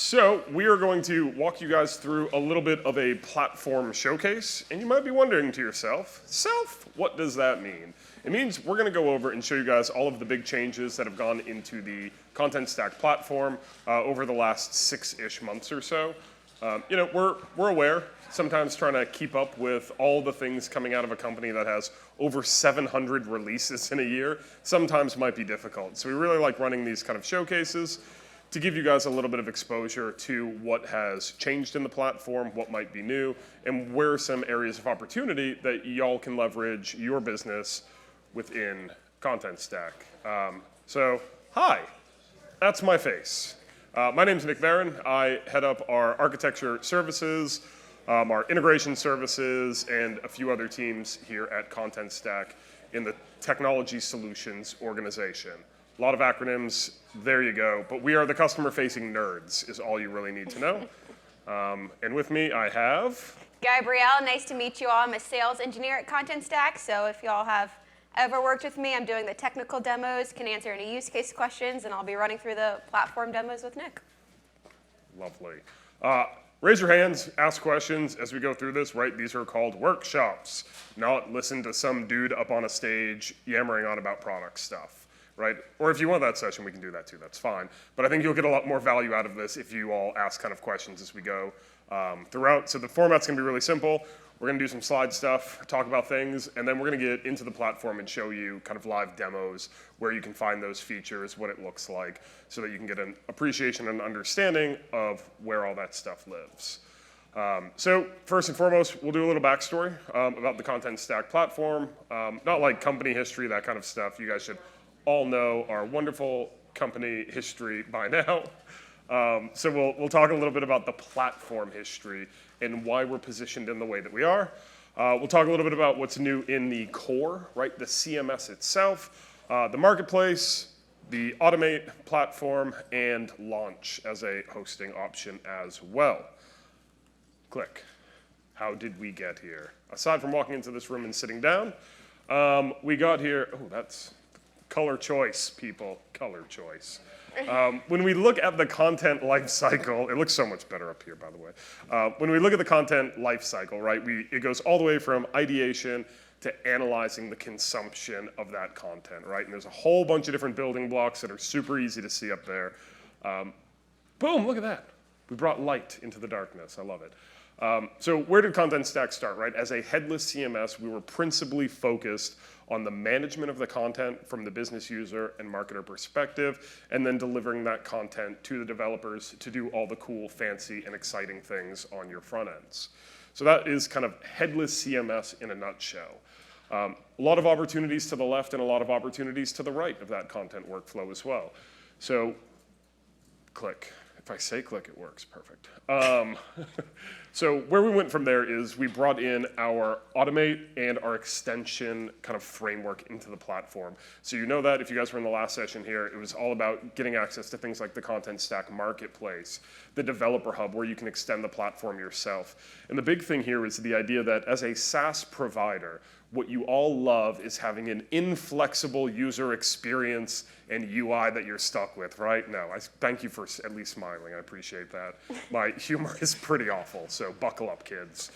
So we are going to walk you guys through a little bit of a platform showcase, and you might be wondering to yourself, what does that mean? It means we're going to go over and show you guys all of the big changes that have gone into the Contentstack platform over the last 6-ish months or so. We're aware, sometimes trying to keep up with all the things coming out of a company that has over 700 releases in a year, sometimes might be difficult. So we really like running these kind of showcases to give you guys a little bit of exposure to what has changed in the platform, what might be new, and where are some areas of opportunity that y'all can leverage your business within Contentstack. Hi, that's my face. My name's Nick Barron. I head up our architecture services, our integration services, and a few other teams here at Contentstack in the technology solutions organization. A lot of acronyms, there you go. But we are the customer-facing nerds, is all you really need to know. And with me, I have Gabrielle. Nice to meet you all. I'm a sales engineer at Contentstack. So if y'all have ever worked with me, I'm doing the technical demos, can answer any use case questions, and I'll be running through the platform demos with Nick. Lovely. Raise your hands, ask questions as we go through this, right? These are called workshops, not listen to some dude up on a stage yammering on about product stuff. Right? Or if you want that session, we can do that too, that's fine. But I think you'll get a lot more value out of this if you all ask kind of questions as we go throughout. So the format's gonna be really simple. We're gonna do some slide stuff, talk about things, and then we're gonna get into the platform and show you kind of live demos where you can find those features, what it looks like, so that you can get an appreciation and understanding of where all that stuff lives. So first and foremost, we'll do a little backstory about the Contentstack platform. Not like company history, that kind of stuff. You guys should all know our wonderful company history by now. So we'll talk a little bit about the platform history and why we're positioned in the way that we are. We'll talk a little bit about what's new in the core, right? The CMS itself, the marketplace, the Automate platform, and launch as a hosting option as well. Click. How did we get here? Aside from walking into this room and sitting down, we got here, oh, that's color choice, people, color choice. When we look at the content lifecycle, it looks so much better up here, by the way. When we look at the content lifecycle, right, it goes all the way from ideation to analyzing the consumption of that content, right? And there's a whole bunch of different building blocks that are super easy to see up there. Boom, look at that. We brought light into the darkness. I love it. So where did Contentstack start, right? As a headless CMS, we were principally focused on the management of the content from the business user and marketer perspective, and then delivering that content to the developers to do all the cool, fancy, and exciting things on your front ends. So that is kind of headless CMS in a nutshell. A lot of opportunities to the left and a lot of opportunities to the right of that content workflow as well. So click. If I say click, it works, perfect. So where we went from there is we brought in our Automate and our extension kind of framework into the platform. So you know that if you guys were in the last session here, it was all about getting access to things like the Contentstack Marketplace, the Developer Hub, where you can extend the platform yourself. And the big thing here is the idea that as a SaaS provider, what you all love is having an inflexible user experience and UI that you're stuck with, right? No, I thank you for at least smiling. I appreciate that. My humor is pretty awful, so buckle up, kids.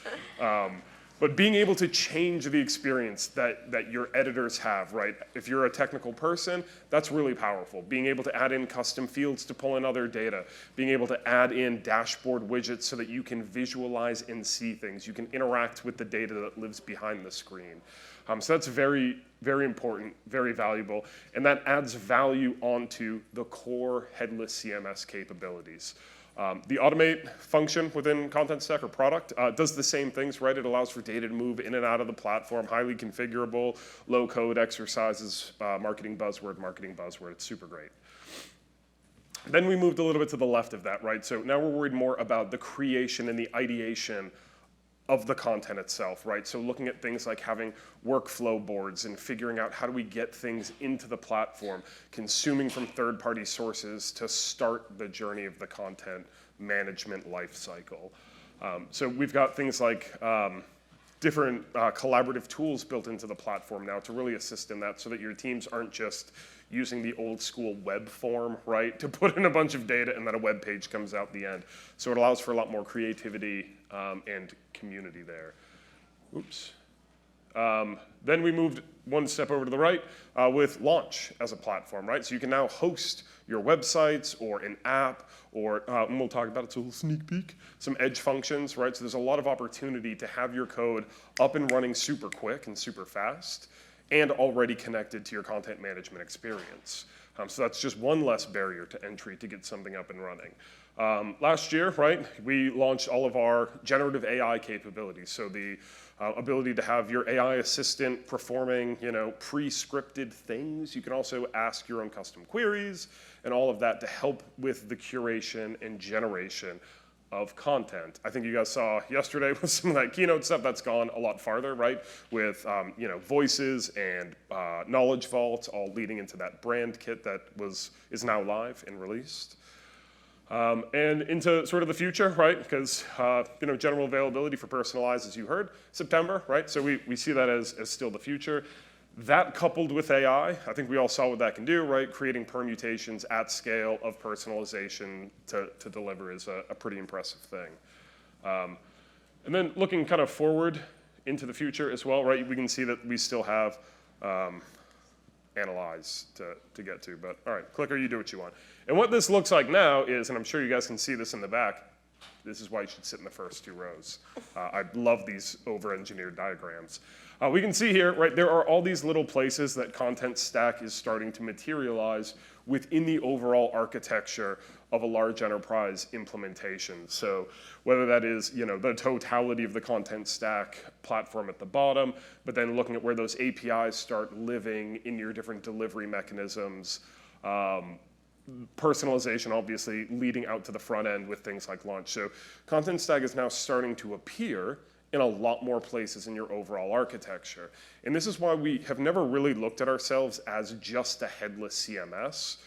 But being able to change the experience that your editors have, right? If you're a technical person, that's really powerful. Being able to add in custom fields to pull in other data, being able to add in dashboard widgets so that you can visualize and see things. You can interact with the data that lives behind the screen. So that's very, very important, very valuable, and that adds value onto the core headless CMS capabilities. The Automate function within Contentstack or product does the same things, right? It allows for data to move in and out of the platform, highly configurable, low-code exercises, marketing buzzword. It's super great. Then we moved a little bit to the left of that, right? So now we're worried more about the creation and the ideation of the content itself, right? So looking at things like having workflow boards and figuring out how do we get things into the platform, consuming from third-party sources to start the journey of the content management lifecycle. So we've got things like different collaborative tools built into the platform now to really assist in that so that your teams aren't just using the old school web form, right, to put in a bunch of data and then a web page comes out the end. So it allows for a lot more creativity and community there. Oops. Then we moved one step over to the right with Launch as a platform, right? So you can now host your websites or an app or, and we'll talk about it, it's a little sneak peek, some edge functions, right? So there's a lot of opportunity to have your code up and running super quick and super fast and already connected to your content management experience. So that's just one less barrier to entry to get something up and running. Last year, right, we launched all of our generative AI capabilities. So the ability to have your AI assistant performing, pre-scripted things. You can also ask your own custom queries and all of that to help with the curation and generation of content. I think you guys saw yesterday with some of that keynote stuff that's gone a lot farther, right? With voices and knowledge vaults all leading into that brand kit that is now live and released. And into sort of the future, right? Because general availability for personalized, as you heard, September, right? So we see that as still the future. That coupled with AI, I think we all saw what that can do, right? Creating permutations at scale of personalization to deliver is a pretty impressive thing. And then looking kind of forward into the future as well, right? We can see that we still have analyze to get to, but all right, clicker, you do what you want. And what this looks like now is, and I'm sure you guys can see this in the back, this is why you should sit in the first two rows. I love these over-engineered diagrams. We can see here, right, there are all these little places that Contentstack is starting to materialize within the overall architecture of a large enterprise implementation. So whether that is, the totality of the Contentstack platform at the bottom, but then looking at where those APIs start living in your different delivery mechanisms, personalization obviously leading out to the front end with things like Launch. So Contentstack is now starting to appear in a lot more places in your overall architecture. And this is why we have never really looked at ourselves as just a headless CMS.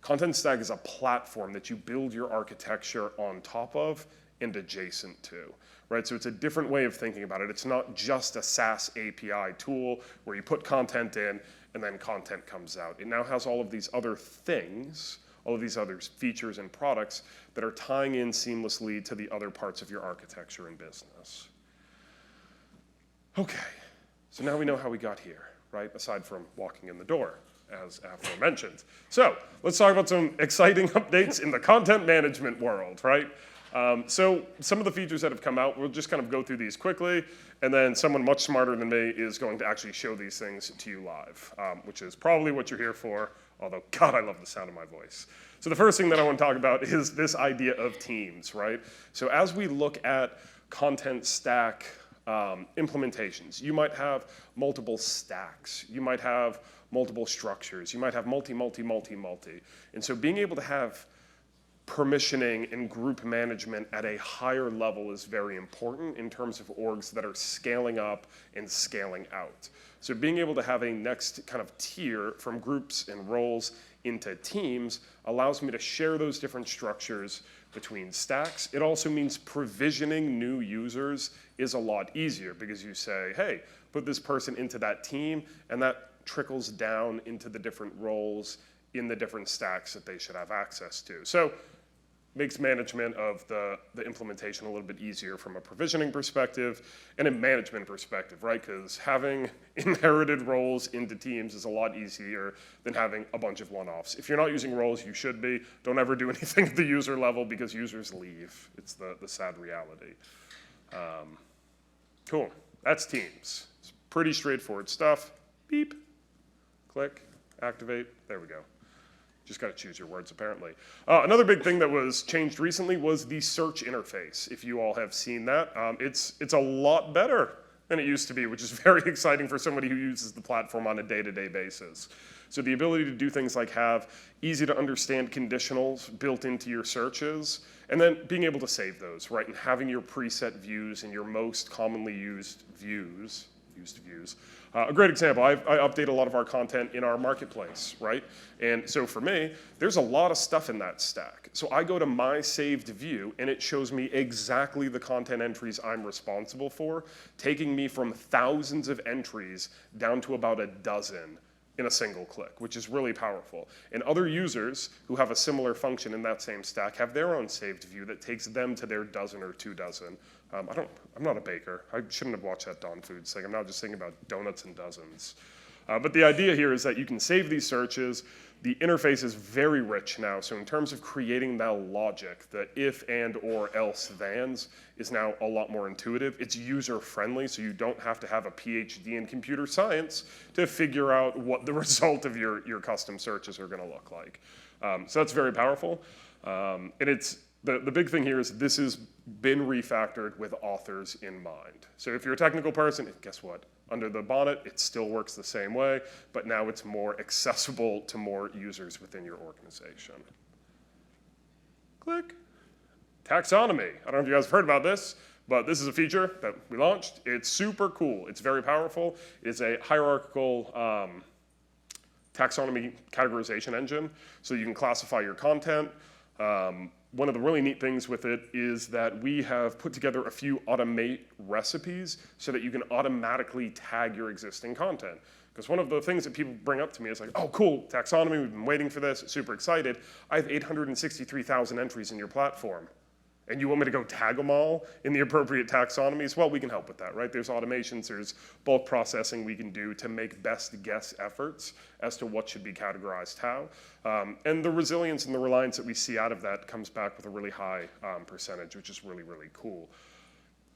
Contentstack is a platform that you build your architecture on top of and adjacent to, right? So it's a different way of thinking about it. It's not just a SaaS API tool where you put content in and then content comes out. It now has all of these other things, all of these other features and products that are tying in seamlessly to the other parts of your architecture and business. Okay, so now we know how we got here, right? Aside from walking in the door, as aforementioned. So let's talk about some exciting updates in the content management world, right? So some of the features that have come out, we'll just kind of go through these quickly, and then someone much smarter than me is going to actually show these things to you live, which is probably what you're here for, although, God, I love the sound of my voice. So the first thing that I want to talk about is this idea of teams, right? So as we look at Contentstack implementations, you might have multiple stacks, you might have multiple structures, you might have multi. And so being able to have permissioning and group management at a higher level is very important in terms of orgs that are scaling up and scaling out. So being able to have a next kind of tier from groups and roles into teams allows me to share those different structures between stacks. It also means provisioning new users is a lot easier because you say, hey, put this person into that team, and that trickles down into the different roles in the different stacks that they should have access to. So makes management of the implementation a little bit easier from a provisioning perspective and a management perspective, right? Because having inherited roles into teams is a lot easier than having a bunch of one-offs. If you're not using roles, you should be. Don't ever do anything at the user level because users leave. It's the sad reality. Cool, that's teams. It's pretty straightforward stuff. Beep, click, activate, there we go. Just got to choose your words, apparently. Another big thing that was changed recently was the search interface. If you all have seen that, it's a lot better than it used to be, which is very exciting for somebody who uses the platform on a day-to-day basis. So the ability to do things like have easy to understand conditionals built into your searches, and then being able to save those, right? And having your preset views and your most commonly used views. A great example, I update a lot of our content in our marketplace, right? And so for me, there's a lot of stuff in that stack. So I go to my saved view and it shows me exactly the content entries I'm responsible for, taking me from thousands of entries down to about a dozen in a single click, which is really powerful. And other users who have a similar function in that same stack have their own saved view that takes them to their dozen or 2 dozen. I'm not a baker. I shouldn't have watched that Dawn Foods thing. I'm now just thinking about donuts and dozens. But the idea here is that you can save these searches. The interface is very rich now, so in terms of creating that logic, the if and or else thans is now a lot more intuitive. It's user-friendly, so you don't have to have a PhD in computer science to figure out what the result of your custom searches are gonna look like. So that's very powerful. And it's the big thing here is this has been refactored with authors in mind. So if you're a technical person, guess what? Under the bonnet, it still works the same way, but now it's more accessible to more users within your organization. Click. Taxonomy. I don't know if you guys have heard about this, but this is a feature that we launched. It's super cool. It's very powerful. It's a hierarchical taxonomy categorization engine, so you can classify your content. One of the really neat things with it is that we have put together a few automate recipes so that you can automatically tag your existing content. Because one of the things that people bring up to me is like, oh, cool, taxonomy, we've been waiting for this, super excited. I have 863,000 entries in your platform. And you want me to go tag them all in the appropriate taxonomies? Well, we can help with that, right? There's automations, there's bulk processing we can do to make best guess efforts as to what should be categorized how. And the resilience and the reliance that we see out of that comes back with a really high percentage, which is really, really cool.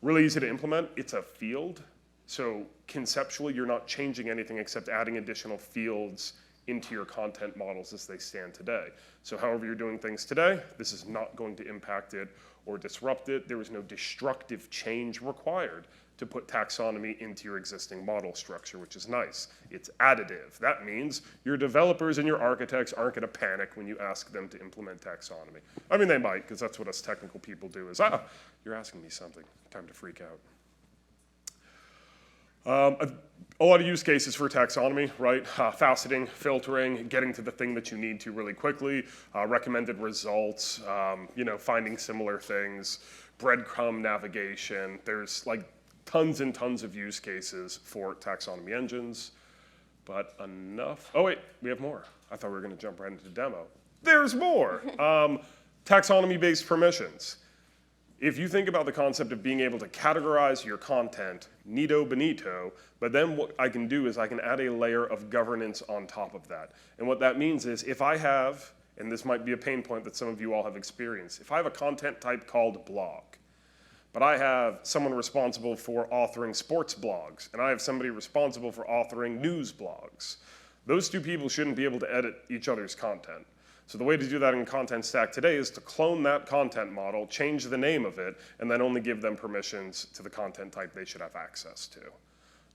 Really easy to implement. It's a field. So conceptually, you're not changing anything except adding additional fields into your content models as they stand today. So however you're doing things today, this is not going to impact it or disrupt it. There is no destructive change required to put taxonomy into your existing model structure, which is nice. It's additive. That means your developers and your architects aren't going to panic when you ask them to implement taxonomy. I mean, they might, because that's what us technical people do is, you're asking me something. Time to freak out. A lot of use cases for taxonomy, right? Faceting, filtering, getting to the thing that you need to really quickly, recommended results, finding similar things, breadcrumb navigation. There's like tons and tons of use cases for taxonomy engines, but enough. Oh wait, we have more. I thought we were gonna jump right into the demo. There's more. Taxonomy-based permissions. If you think about the concept of being able to categorize your content, neato bonito, but then what I can do is I can add a layer of governance on top of that. And what that means is if I have, and this might be a pain point that some of you all have experienced, if I have a content type called blog, but I have someone responsible for authoring sports blogs, and I have somebody responsible for authoring news blogs, those two people shouldn't be able to edit each other's content. So the way to do that in Contentstack today is to clone that content model, change the name of it, and then only give them permissions to the content type they should have access to.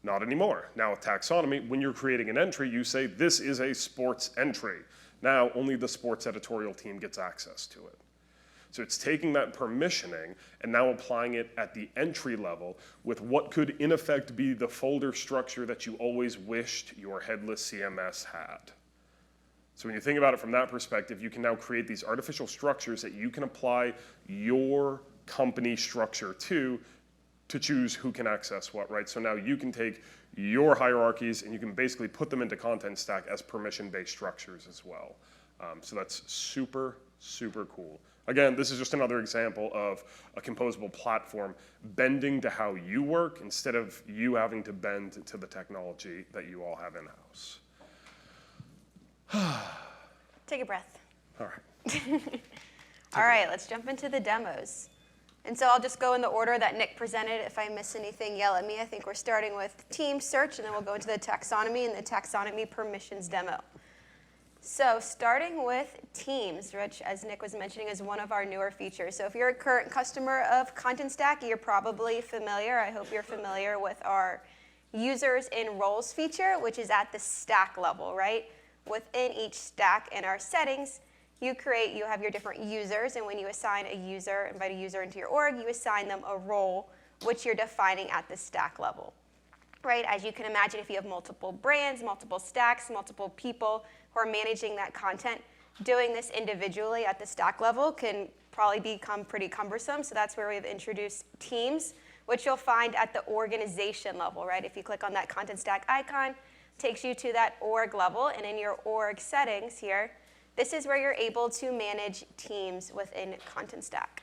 Not anymore. Now with taxonomy, when you're creating an entry, you say this is a sports entry. Now only the sports editorial team gets access to it. So it's taking that permissioning and now applying it at the entry level with what could in effect be the folder structure that you always wished your headless CMS had. So when you think about it from that perspective, you can now create these artificial structures that you can apply your company structure to choose who can access what, right? So now you can take your hierarchies and you can basically put them into Contentstack as permission-based structures as well. So that's super, super cool. Again, this is just another example of a composable platform bending to how you work instead of you having to bend to the technology that you all have in-house. Take a breath. All right. All right, let's jump into the demos. And so I'll just go in the order that Nick presented. If I miss anything, yell at me. I think we're starting with team search, and then we'll go into the taxonomy and the taxonomy permissions demo. So starting with teams, which, as Nick was mentioning, is one of our newer features. So if you're a current customer of Contentstack, you're probably familiar, I hope you're familiar with our users in roles feature, which is at the stack level, right? Within each stack in our settings, you have your different users, and when you assign a user, invite a user into your org, you assign them a role, which you're defining at the stack level, right? As you can imagine, if you have multiple brands, multiple stacks, multiple people who are managing that content, doing this individually at the stack level can probably become pretty cumbersome, so that's where we've introduced teams, which you'll find at the organization level, right? If you click on that Contentstack icon, takes you to that org level, and in your org settings here, this is where you're able to manage teams within Contentstack.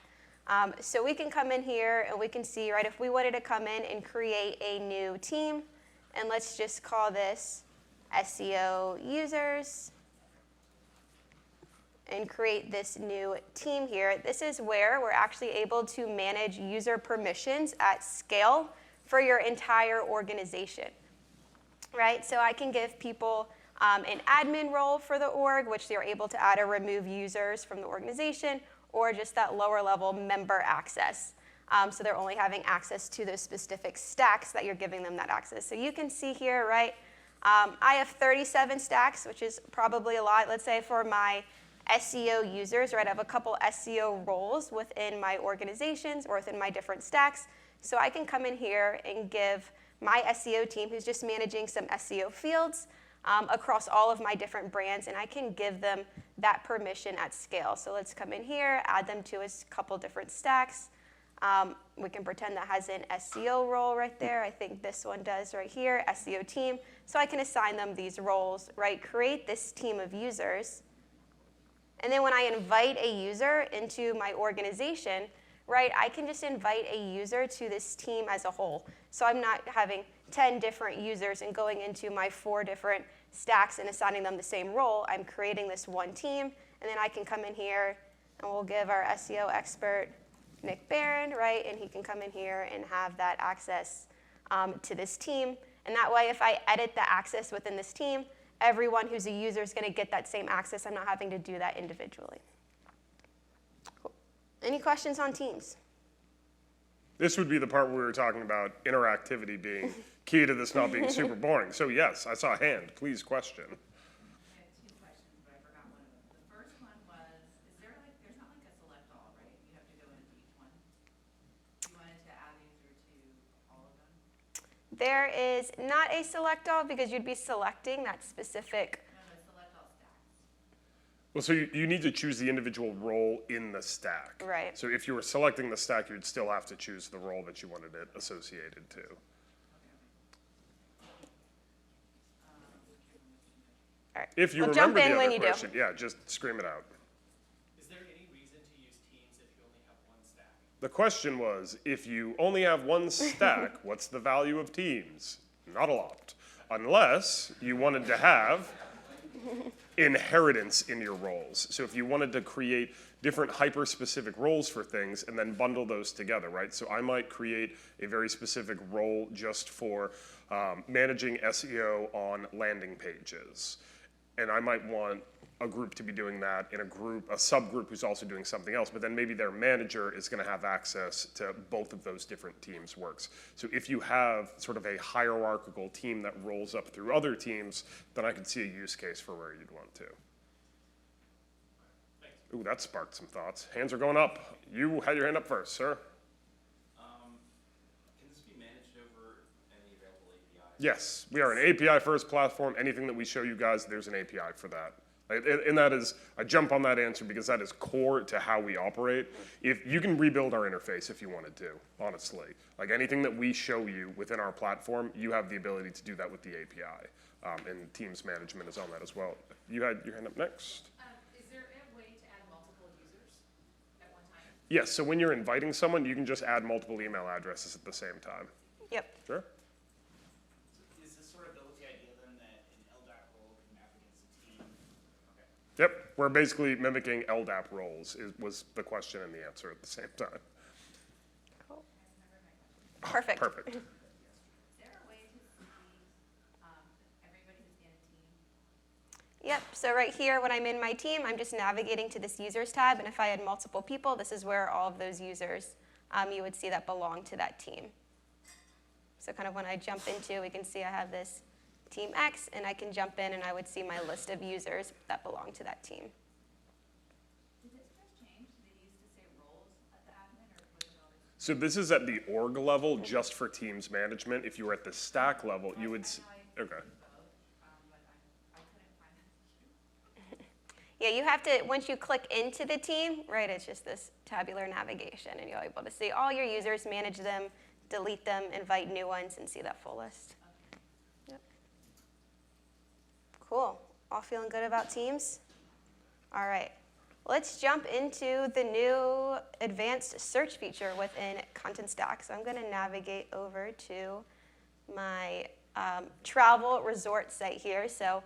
So we can come in here and we can see, right, if we wanted to come in and create a new team, and let's just call this SEO users, and create this new team here. This is where we're actually able to manage user permissions at scale for your entire organization, right? So I can give people an admin role for the org, which they're able to add or remove users from the organization, or just that lower level member access. So they're only having access to those specific stacks that you're giving them that access. So you can see here, right, I have 37 stacks, which is probably a lot. Let's say for my SEO users, right, I have a couple SEO roles within my organizations or within my different stacks. So I can come in here and give my SEO team, who's just managing some SEO fields, across all of my different brands, and I can give them that permission at scale. So let's come in here, add them to a couple different stacks. We can pretend that has an SEO role right there. I think this one does right here, SEO team. So I can assign them these roles, right? Create this team of users. And then when I invite a user into my organization, right, I can just invite a user to this team as a whole. So I'm not having 10 different users and going into my 4 different stacks and assigning them the same role. I'm creating this one team, and then I can come in here and we'll give our SEO expert Nick Barron, right, and he can come in here and have that access to this team. And that way, if I edit the access within this team, everyone who's a user is going to get that same access. I'm not having to do that individually. Cool. Any questions on teams? This would be the part where we were talking about interactivity being key to this not being super boring. So yes, I saw a hand. Please question. I had 2 questions, but I forgot one of them. The first one was, there's not like a select all, right? You have to go into each one. You wanted to add a user to all of them? There is not a select all because you'd be selecting that specific. No, select all stacks. Well, so you need to choose the individual role in the stack. Right. So if you were selecting the stack, you'd still have to choose the role that you wanted it associated to. All right. If you Well, remember jump in the when other you do. question, yeah, just scream it out. Is there any reason to use teams if you only have one stack? The question was, if you only have one stack, what's the value of teams? Not a lot. Unless you wanted to have inheritance in your roles. So if you wanted to create different hyper-specific roles for things and then bundle those together, right? So I might create a very specific role just for managing SEO on landing pages. And I might want a group to be doing that in a subgroup who's also doing something else, but then maybe their manager is going to have access to both of those different teams' works. So if you have sort of a hierarchical team that rolls up through other teams, then I could see a use case for where you'd want to. Ooh, that sparked some thoughts. Hands are going up. You had your hand up first, sir. Can this be managed over any available API? Yes, we are an API-first platform. Anything that we show you guys, there's an API for that. And that is, I jump on that answer because that is core to how we operate. If you can rebuild our interface if you wanted to, honestly. Like anything that we show you within our platform, you have the ability to do that with the API. And Teams management is on that as well. You had your hand up next. Is there a way to add multiple users at one time? Yes, so when you're inviting someone, you can just add multiple email addresses at the same time. Yep. Sure. Is this sort of built with the idea then that an LDAP role can map against a team? Okay. Yep, we're basically mimicking LDAP roles was the question and the answer at the same time. Cool. Perfect. Perfect. Is there a way to see everybody who's in a team? Yep, so right here when I'm in my team, I'm just navigating to this users tab, and if I had multiple people, this is where all of those users you would see that belong to that team. So kind of when I jump into, we can see I have this team X, and I can jump in and I would see my list of users that belong to that team. Did this just change? Did they used to say roles at the admin, or was it always? So this is at the org level, just for Teams management. If you were at the stack level, you would, okay. But I couldn't find it. Yeah, you have to, once you click into the team, right, it's just this tabular navigation, and you're able to see all your users, manage them, delete them, invite new ones, and see that full list. Yep. Cool. All feeling good about Teams? All right. Let's jump into the new advanced search feature within Contentstack. So I'm going to navigate over to my travel resort site here. So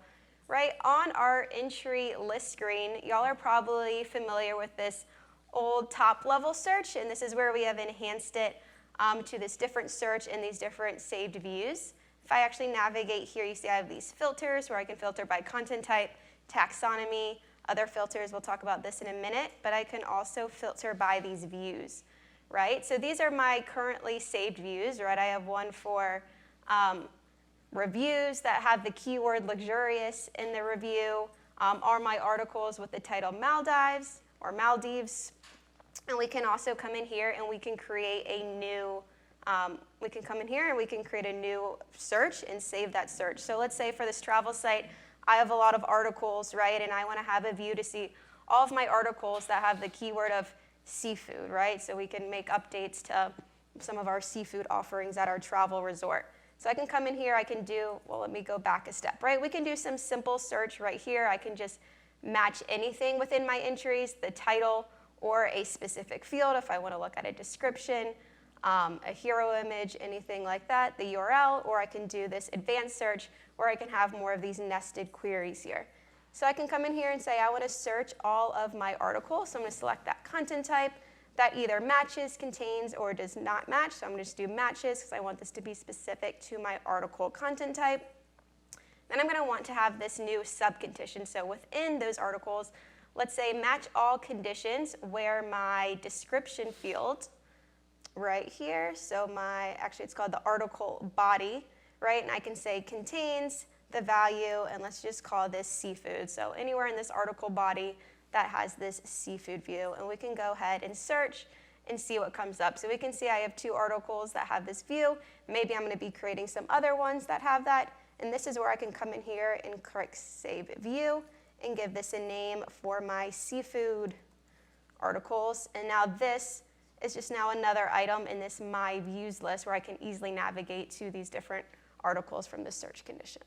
right on our entry list screen, y'all are probably familiar with this old top-level search, and this is where we have enhanced it to this different search and these different saved views. If I actually navigate here, you see I have these filters where I can filter by content type, taxonomy, other filters. We'll talk about this in a minute, but I can also filter by these views, right? So these are my currently saved views, right? I have one for reviews that have the keyword luxurious in the review, are my articles with the title Maldives or Maldives. And we can also come in here and we can create a new search and save that search. So let's say for this travel site, I have a lot of articles, right? And I want to have a view to see all of my articles that have the keyword of seafood, right? So we can make updates to some of our seafood offerings at our travel resort. So I can come in here, I can do, well, let me go back a step, right? We can do some simple search right here. I can just match anything within my entries, the title or a specific field if I want to look at a description, a hero image, anything like that, the URL, or I can do this advanced search where I can have more of these nested queries here. So I can come in here and say I want to search all of my articles. So I'm going to select that content type that either matches, contains, or does not match. So I'm going to just do matches because I want this to be specific to my article content type. Then I'm going to want to have this new subcondition. So within those articles, let's say match all conditions where my description field right here, so actually it's called the article body, right? And I can say contains the value, and let's just call this seafood. So anywhere in this article body that has this seafood view, and we can go ahead and search and see what comes up. So we can see I have 2 articles that have this view. Maybe I'm going to be creating some other ones that have that, and this is where I can come in here and click Save View and give this a name for my seafood articles. And now this is just now another item in this My Views list where I can easily navigate to these different articles from the search condition.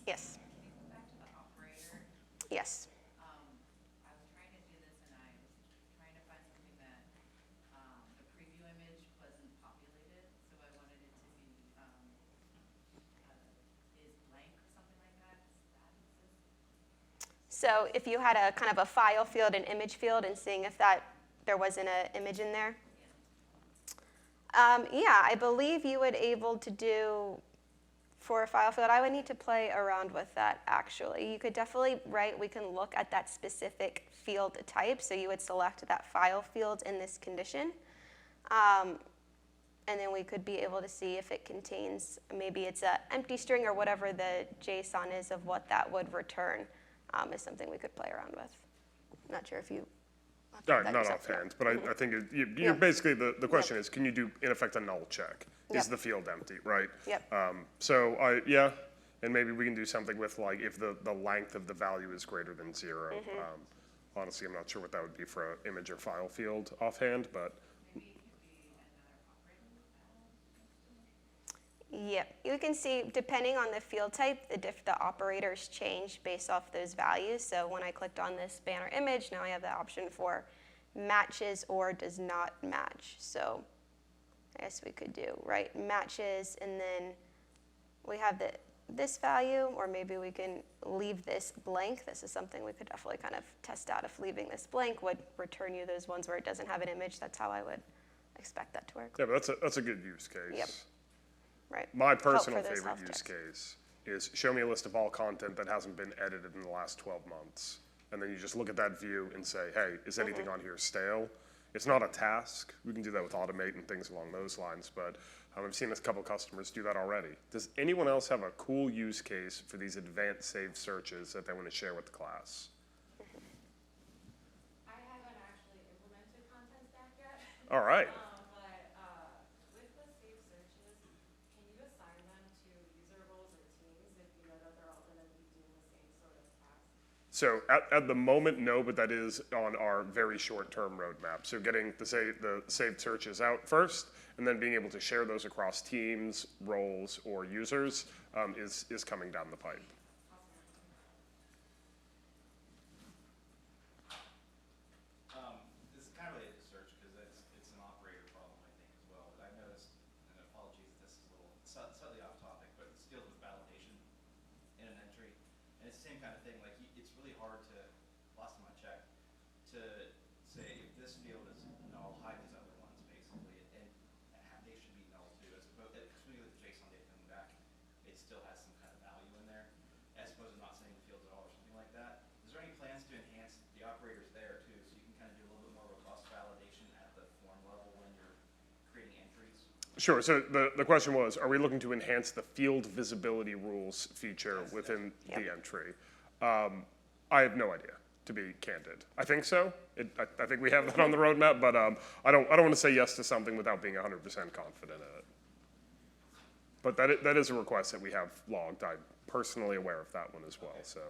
Yes? Can you go back to the operator? Yes. I was trying to do this and I was trying to find something that the preview image wasn't populated, so I wanted it to be is blank or something like that. Does that exist? So if you had a kind of a file field, an image field, and seeing if there wasn't an image in there? Yeah, I believe you would able to do for a file field. I would need to play around with that actually. You could definitely, right, we can look at that specific field type. So you would select that file field in this condition. And then we could be able to see if it contains, maybe it's an empty string or whatever the JSON is of what that would return. Is something we could play around with. Not sure if you. Not offhand, but I think you're basically, the question is, can you do, in effect, a null check? Is the field empty, right? Yep. So, and maybe we can do something with, like, if the length of the value is greater than 0. Honestly, I'm not sure what that would be for an image or file field offhand, but. Maybe it could be another operator. Yep. You can see, depending on the field type, the operators change based off those values. So when I clicked on this banner image, now I have the option for matches or does not match. So I guess we could do, right, matches, and then we have this value, or maybe we can leave this blank. This is something we could definitely kind of test out if leaving this blank would return you those ones where it doesn't have an image. That's how I would expect that to work. Yeah, but that's a good use case. Yep. Right. My Help personal for those favorite health use checks. case is show me a list of all content that hasn't been edited in the last 12 months. And then you just look at that view and say, hey, is anything on here stale? It's not a task. We can do that with Automate and things along those lines, but I've seen a couple customers do that already. Does anyone else have a cool use case for these advanced saved searches that they want to share with the class? I haven't actually implemented Contentstack yet. All right. But with the saved searches, can you assign them to user roles or teams if you know that they're all going to be doing the same sort of task? So at the moment, no, but that is on our very short-term roadmap. So getting the saved searches out first, and then being able to share those across teams, roles, or users is coming down the pipe. This is kind of related to search because it's an operator problem, I think, as well. But I've noticed, and apologies if this is a little slightly off topic, but this deals with validation in an entry. And it's the same kind of thing. Like, it's really hard to, last time I checked, to say if this field is null, hide these other ones, basically. And they should be null too. As opposed to, because when you look at JSON data coming back, it still has some kind of value in there, as opposed to not setting the fields at all or something like that. Is there any plans to enhance the operators there too, so you can kind of do a little bit more robust validation at the form level when you're creating entries? Sure, so the question was, are we looking to enhance the field visibility rules feature within the entry? I have no idea, to be candid. I think so. I think we have that on the roadmap, but I don't want to say yes to something without being 100% confident in it. But that is a request that we have logged. I'm personally aware of that one as well, so.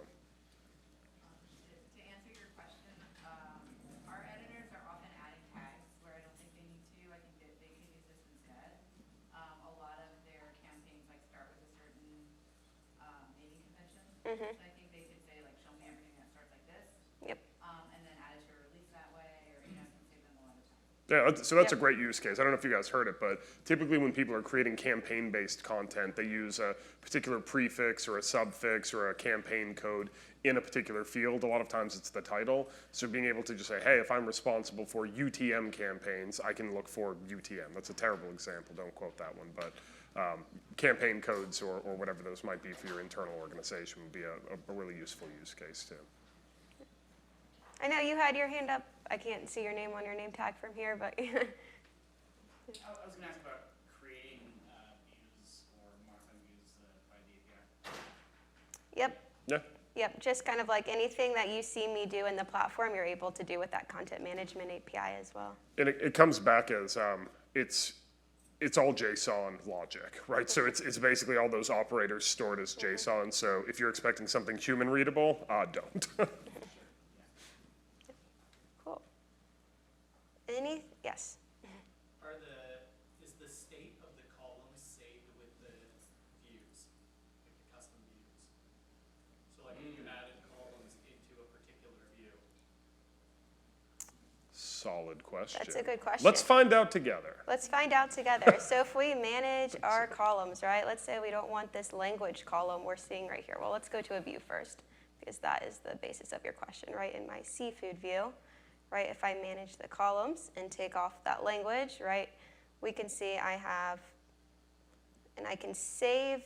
To answer your question, our editors are often adding tags where I don't think they need to. I think that they can use this instead. A lot of their campaigns start with a certain naming convention. So I think they could say show me everything that starts like this. Yep. And then add it to a release that way, or it can save them a lot of time. Yeah, so that's a great use case. I don't know if you guys heard it, but typically when people are creating campaign-based content, they use a particular prefix or a suffix or a campaign code in a particular field. A lot of times it's the title. So being able to just say, hey, if I'm responsible for UTM campaigns, I can look for UTM. That's a terrible example. Don't quote that one. But campaign codes or whatever those might be for your internal organization would be a really useful use case too. I know you had your hand up. I can't see your name on your name tag from here, but I was going to ask about creating views or modifying views by the API. yep. Yeah. Yep, just kind of like anything that you see me do in the platform, you're able to do with that content management API as well. And it comes back as it's all JSON logic, right? So it's basically all those operators stored as JSON. So if you're expecting something human readable, don't. Cool. Yes. Is the state of the columns saved with the views, like the custom views? So like if you added columns into a particular view. Solid question. That's a good question. Let's find out together. Let's find out together. So if we manage our columns, right, let's say we don't want this language column we're seeing right here. Well, let's go to a view first, because that is the basis of your question, right? In my seafood view, right, if I manage the columns and take off that language, right, we can see I have, and I can save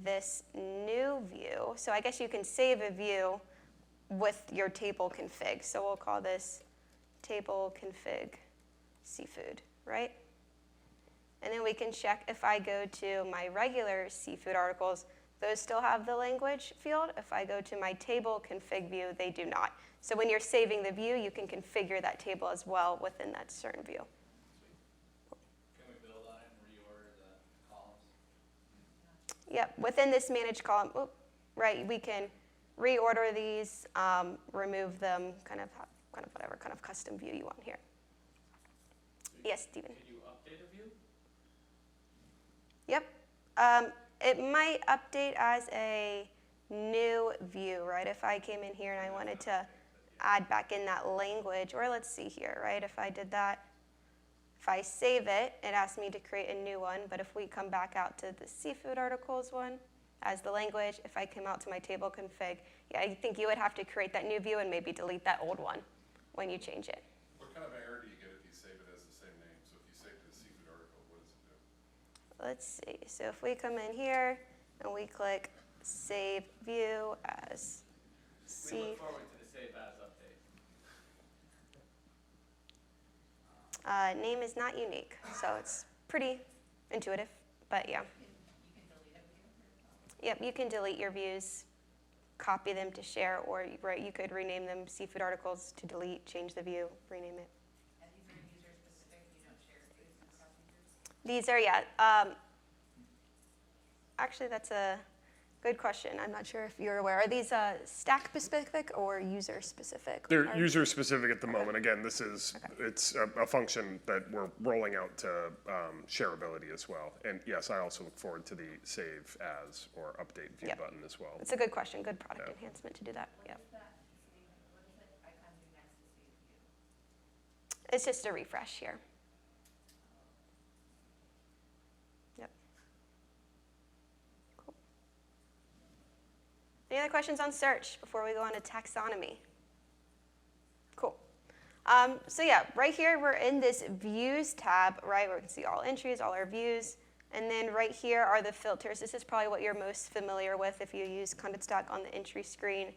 this new view. So I guess you can save a view with your table config. So we'll call this table config seafood, right? And then we can check if I go to my regular seafood articles, those still have the language field. If I go to my table config view, they do not. So when you're saving the view, you can configure that table as well within that certain view. Can we build on it and reorder the columns? Yep, within this manage column, right, we can reorder these, remove them, kind of whatever kind of custom view you want here. Yes, Stephen. Can you update a view? Yep. It might update as a new view, right? If I came in here and I wanted to add back in that language, or let's see here, right? If I did that, if I save it, it asks me to create a new one. But if we come back out to the seafood articles one as the language, if I came out to my table config, yeah, I think you would have to create that new view and maybe delete that old one when you change it. What kind of error do you get if you save it as the same name? So if you save it as seafood article, what does it do? Let's see. So if we come in here and we click Save View as We look forward to the save as update. name is not unique, so it's pretty intuitive, but yeah. You can delete a view. Yep, you can delete your views, copy them to share, or right, you could rename them seafood articles to delete, change the view, rename it. And these are user specific, you don't share views across users. These are, yeah. Actually, that's a Good question. I'm not sure if you're aware. Are these stack specific or user specific? They're user specific at the moment. Again, this is, it's a function that we're rolling out to shareability as well. And yes, I also look forward to the save as or update view Yep. button as well. It's a good question. Good product Yeah. enhancement to do that. Yep. What does that icon do next to save view? It's just a refresh here. Yep. Cool. Any other questions on search before we go on to taxonomy? Cool. So yeah, right here we're in this views tab, right, where we can see all entries, all our views. And then right here are the filters. This is probably what you're most familiar with if you use Contentstack on the entry screen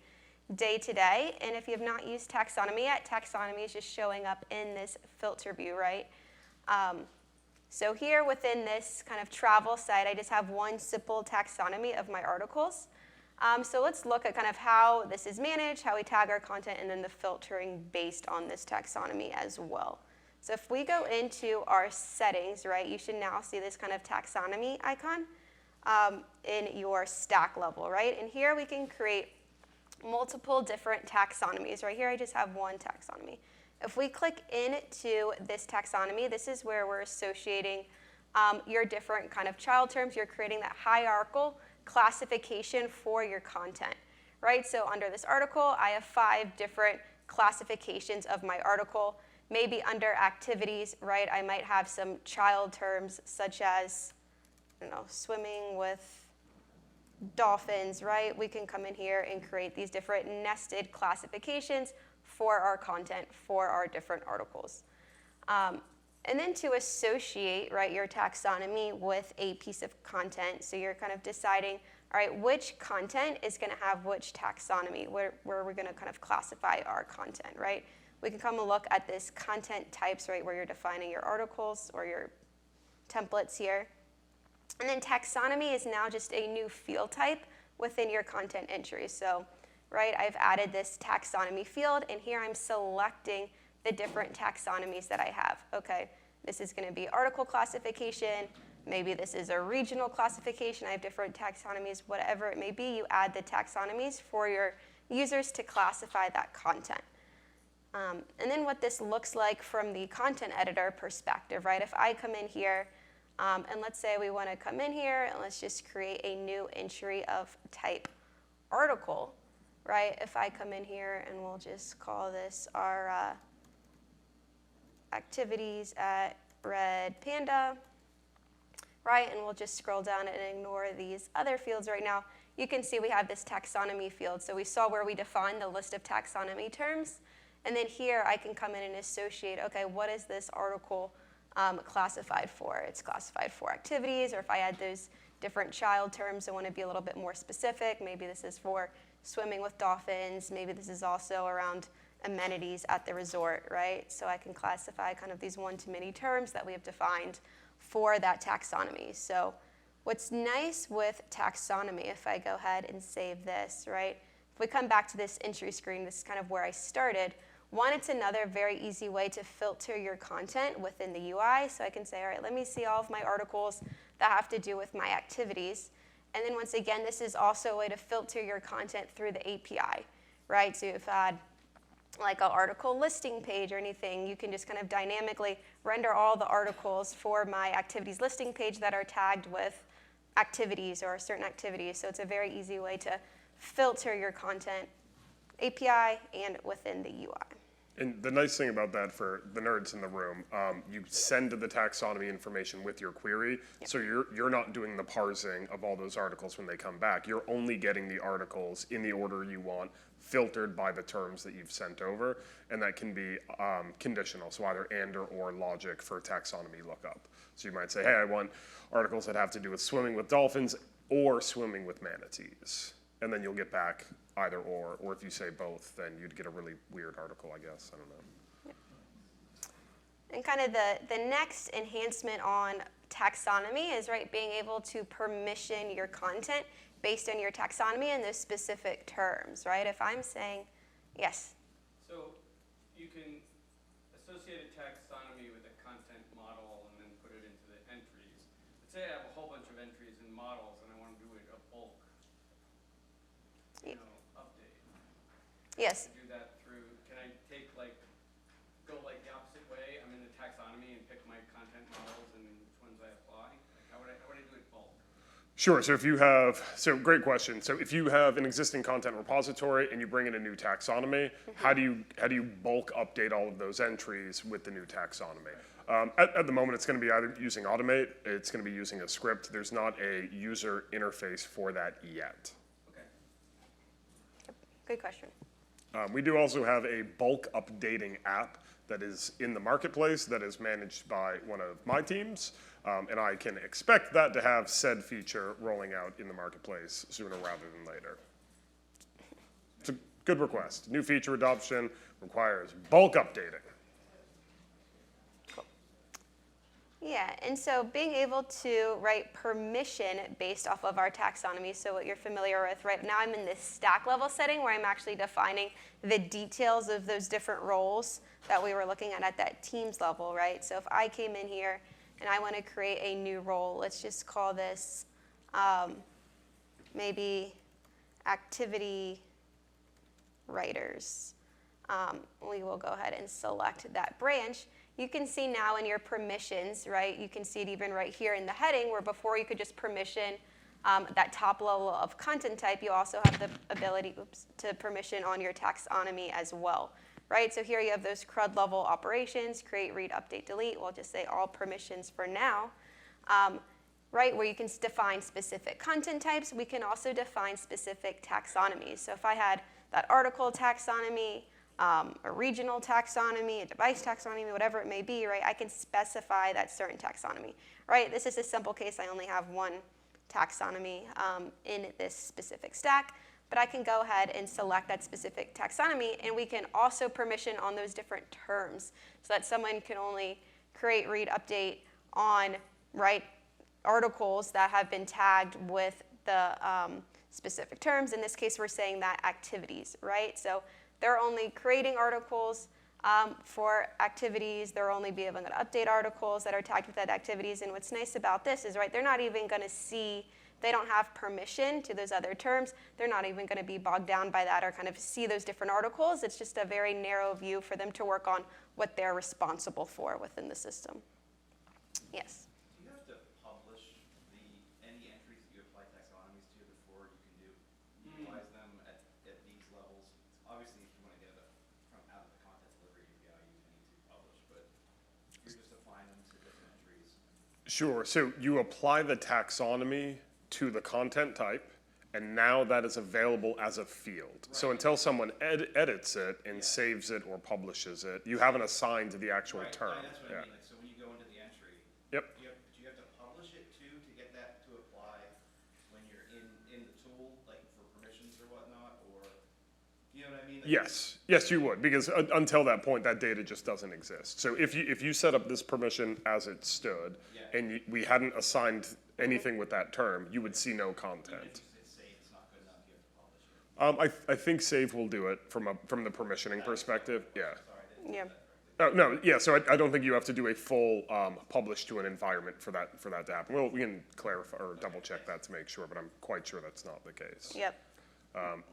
day to day. And if you have not used taxonomy yet, taxonomy is just showing up in this filter view, right? So here within this kind of travel site, I just have one simple taxonomy of my articles. So let's look at kind of how this is managed, how we tag our content, and then the filtering based on this taxonomy as well. So if we go into our settings, right, you should now see this kind of taxonomy icon in your stack level, right? And here we can create multiple different taxonomies. Right here I just have one taxonomy. If we click into this taxonomy, this is where we're associating your different kind of child terms. You're creating that hierarchical classification for your content, right? So under this article, I have 5 different classifications of my article. Maybe under activities, right, I might have some child terms such as, I don't know, swimming with dolphins, right? We can come in here and create these different nested classifications for our content, for our different articles. And then to associate, right, your taxonomy with a piece of content, so you're kind of deciding, all right, which content is going to have which taxonomy, where we're going to kind of classify our content, right? We can come and look at this content types, right, where you're defining your articles or your templates here. And then taxonomy is now just a new field type within your content entries. So, right, I've added this taxonomy field, and here I'm selecting the different taxonomies that I have. Okay, this is going to be article classification. Maybe this is a regional classification. I have different taxonomies, whatever it may be. You add the taxonomies for your users to classify that content. And then what this looks like from the content editor perspective, right? If I come in here, and let's say we want to come in here, and let's just create a new entry of type article, right? If I come in here, and we'll just call this our activities at Red Panda, right? And we'll just scroll down and ignore these other fields right now. You can see we have this taxonomy field. So we saw where we defined the list of taxonomy terms. And then here I can come in and associate, okay, what is this article classified for? It's classified for activities, or if I add those different child terms, I want to be a little bit more specific. Maybe this is for swimming with dolphins. Maybe this is also around amenities at the resort, right? So I can classify kind of these one-to-many terms that we have defined for that taxonomy. So what's nice with taxonomy, if I go ahead and save this, right? If we come back to this entry screen, this is kind of where I started. One, it's another very easy way to filter your content within the UI. So I can say, all right, let me see all of my articles that have to do with my activities. And then once again, this is also a way to filter your content through the API, right? So if I had like an article listing page or anything, you can just kind of dynamically render all the articles for my activities listing page that are tagged with activities or certain activities. So it's a very easy way to filter your content API and within the UI. And the nice thing about that for the nerds in the room, you send the taxonomy information with your query, so you're not doing the parsing of all those articles when they come back. You're only getting the articles in the order you want, filtered by the terms that you've sent over, and that can be conditional, so either and or logic for taxonomy lookup. So you might say, hey, I want articles that have to do with swimming with dolphins or swimming with manatees. And then you'll get back either or if you say both, then you'd get a really weird article, I guess. I don't know. And kind of the next enhancement on taxonomy is, right, being able to permission your content based on your taxonomy and those specific terms, right? If I'm saying, yes? So you can associate a taxonomy with a content model and then put it into the entries. Let's say I have a whole bunch of entries and models and I want to do it a bulk update? Yes. Do that through, can I take go the opposite way? I'm in the taxonomy and pick my content models and which ones I apply? How would I do it bulk? Sure, so great question. So if you have an existing content repository and you bring in a new taxonomy, how do you bulk update all of those entries with the new taxonomy? At the moment, it's going to be either using Automate, it's going to be using a script. There's not a user interface for that yet. Okay. Good question. We do also have a bulk updating app that is in the marketplace that is managed by one of my teams, and I can expect that to have said feature rolling out in the marketplace sooner rather than later. It's a good request. New feature adoption requires bulk updating. Yeah, and so being able to write permission based off of our taxonomy, so what you're familiar with, right now I'm in this stack level setting where I'm actually defining the details of those different roles that we were looking at that teams level, right? So if I came in here and I want to create a new role, let's just call this maybe activity writers. We will go ahead and select that branch. You can see now in your permissions, right? You can see it even right here in the heading where before you could just permission that top level of content type, you also have the ability to permission on your taxonomy as well, right? So here you have those CRUD level operations, create, read, update, delete. We'll just say all permissions for now, right? Where you can define specific content types. We can also define specific taxonomies. So if I had that article taxonomy, a regional taxonomy, a device taxonomy, whatever it may be, right? I can specify that certain taxonomy, right? This is a simple case. I only have one taxonomy in this specific stack, but I can go ahead and select that specific taxonomy, and we can also permission on those different terms so that someone can only create, read, update on, right, articles that have been tagged with the specific terms. In this case, we're saying that activities, right? So they're only creating articles for activities. They're only be able to update articles that are tagged with that activities. And what's nice about this is, right, they're not even going to see, they don't have permission to those other terms. They're not even going to be bogged down by that or kind of see those different articles. It's just a very narrow view for them to work on what they're responsible for within the system. Yes? Do you have to publish any entries that you apply taxonomies to before you can utilize them at these levels? Obviously, if you want to get it from out of the content delivery API, you need to publish, but you're just applying them to different entries. Sure, so you apply the taxonomy to the content type, and now that is available as a field. Right. So until someone edits it and saves it or publishes it, you haven't assigned the actual term. Right, that's what I mean. Like, so when you go into the entry, yep. do you have to publish it too to get that to apply when you're in the tool, like for permissions or whatnot, or you know what I mean? Like, yes, you would, because until that point, that data just doesn't exist. So if you set up this permission as it stood, and we hadn't assigned anything with that term, you would see no content. It's not good enough, you have to publish it. I think Save will do it from the permissioning perspective. Yeah. Yeah. No, yeah. So I don't think you have to do a full publish to an environment for that to happen. We can clarify or double check that to make sure, but I'm quite sure that's not the case. Yep.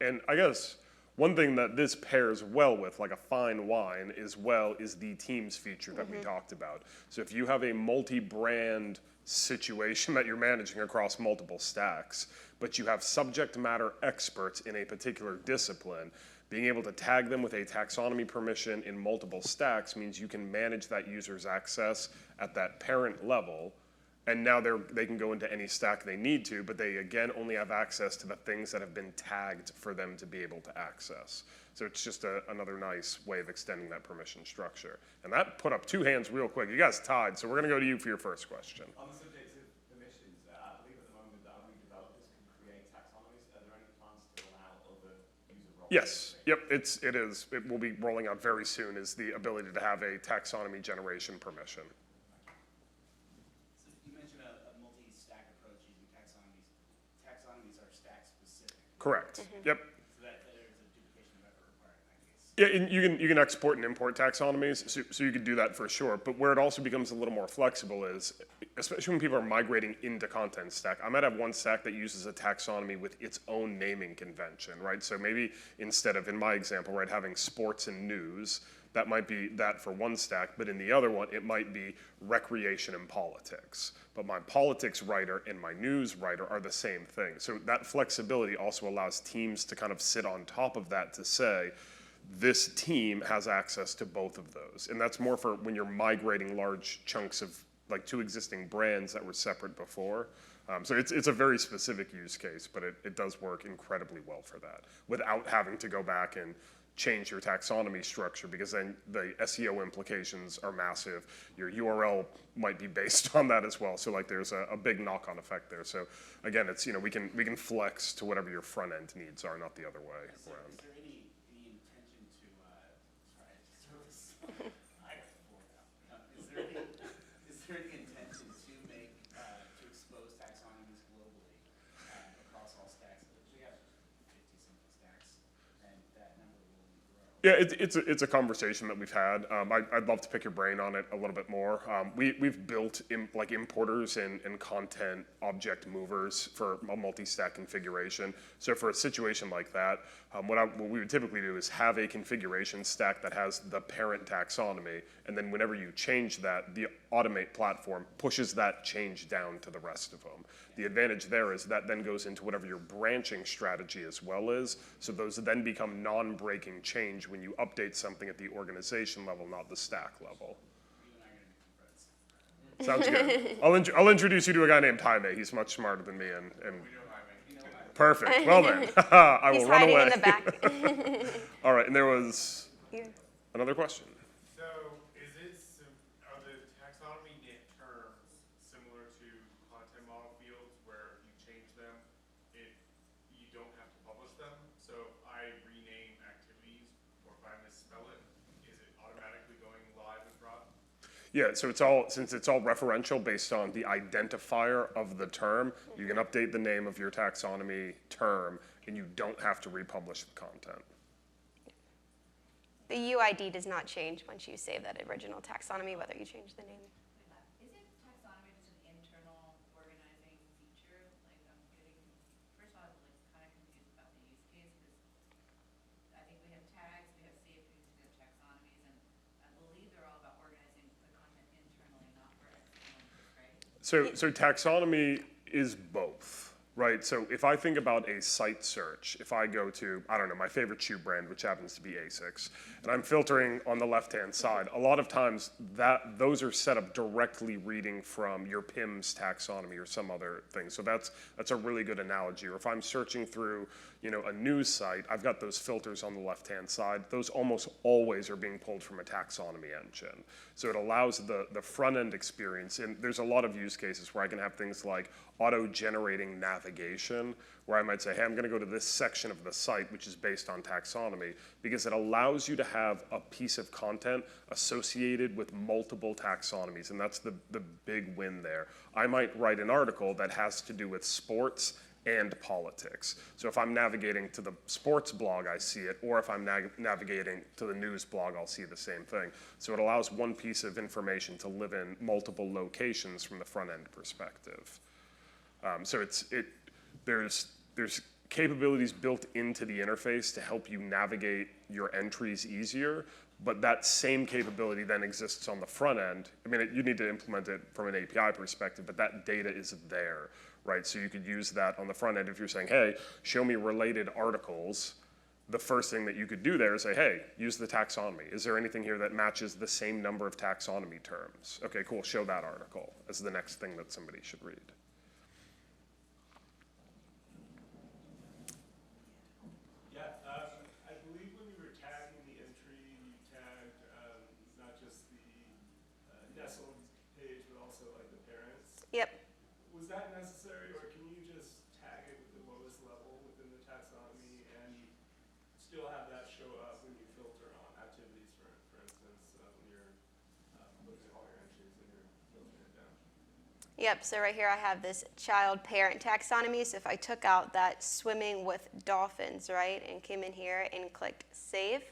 And I guess one thing that this pairs well with, like a fine wine, is the Teams feature that we talked about. So if you have a multi-brand situation that you're managing across multiple stacks, but you have subject matter experts in a particular discipline, being able to tag them with a taxonomy permission in multiple stacks means you can manage that user's access at that parent level, and now they can go into any stack they need to, but they again only have access to the things that have been tagged for them to be able to access. So it's just another nice way of extending that permission structure. And that put up two hands real quick. You guys tied, so we're gonna go to you for your first question. On the subject of permissions, I believe at the moment that only developers can create taxonomies. Are there any plans to allow other user roles? Yes, yep, it is. It will be rolling out very soon, is the ability to have a taxonomy generation permission. So you mentioned a multi-stack approach using taxonomies. Taxonomies are stack specific. Correct, yep. So that there's a duplication of effort required in that case. Yeah, and you can export and import taxonomies, so you could do that for sure. But where it also becomes a little more flexible is, especially when people are migrating into Contentstack, I might have one stack that uses a taxonomy with its own naming convention, right? So maybe instead of, in my example, right, having sports and news, that might be that for one stack, but in the other one, it might be recreation and politics. But my politics writer and my news writer are the same thing. So that flexibility also allows teams to kind of sit on top of that to say, this team has access to both of those. And that's more for when you're migrating large chunks of like two existing brands that were separate before. So it's a very specific use case, but it does work incredibly well for that without having to go back and change your taxonomy structure, because then the SEO implications are massive. Your URL might be based on that as well. So like there's a big knock-on effect there. So again, it's, we can flex to whatever your front end needs are, not the other way around. Is there any intention to, sorry, service, I got bored now. Is there any intention to make, to expose taxonomies globally across all stacks? We have 50-something stacks, and that number will grow. Yeah, it's a conversation that we've had. I'd love to pick your brain on it a little bit more. We've built like importers and content object movers for a multi-stack configuration. So for a situation like that, what we would typically do is have a configuration stack that has the parent taxonomy, and then whenever you change that, the Automate platform pushes that change down to the rest of them. The advantage there is that then goes into whatever your branching strategy as well is, so those then become non-breaking change when you update something at the organization level, not the stack level. You and I are going to be friends. Sounds good. I'll introduce you to a guy named Jaime. He's much smarter than me, and perfect. Well then, I will He's run hiding away. in the back. All right, and there was Here. another question. So are the taxonomy terms similar to content model fields where if you change them, you don't have to publish them? So if I rename activities or if I misspell it, is it automatically going live and prod? Yeah, so since it's all referential based on the identifier of the term, you can update the name of your taxonomy term, and you don't have to republish the content. The UID does not change once you save that original taxonomy, whether you change the name. Isn't taxonomy just an internal organizing feature? Like I'm getting, first of all, I'm like kind of confused about the use case because I think we have tags, we have saved views, we have taxonomies, and I believe they're all about organizing the content internally, not for external, right? So taxonomy is both, right? So if I think about a site search, if I go to, I don't know, my favorite shoe brand, which happens to be ASICS, and I'm filtering on the left-hand side, a lot of times those are set up directly reading from your PIMS taxonomy or some other thing. So that's a really good analogy. Or if I'm searching through, a news site, I've got those filters on the left-hand side. Those almost always are being pulled from a taxonomy engine. So it allows the front-end experience, and there's a lot of use cases where I can have things like auto-generating navigation, where I might say, hey, I'm gonna go to this section of the site, which is based on taxonomy, because it allows you to have a piece of content associated with multiple taxonomies, and that's the big win there. I might write an article that has to do with sports and politics. So if I'm navigating to the sports blog, I see it, or if I'm navigating to the news blog, I'll see the same thing. So it allows one piece of information to live in multiple locations from the front-end perspective. So there's capabilities built into the interface to help you navigate your entries easier, but that same capability then exists on the front end. I mean, you need to implement it from an API perspective, but that data is there, right? So you could use that on the front end if you're saying, hey, show me related articles. The first thing that you could do there is say, hey, use the taxonomy. Is there anything here that matches the same number of taxonomy terms? Okay, cool, show that article as the next thing that somebody should read. I believe when you were tagging the entry, you tagged not just the nestled page, but also like the parents. Yep. Was that necessary, or can you just tag it with the lowest level within the taxonomy and still have that show up when you filter on activities, for instance, when you're looking at all your entries and you're filtering it down? Yep, so right here I have this child-parent taxonomy. So if I took out that swimming with dolphins, right, and came in here and clicked save,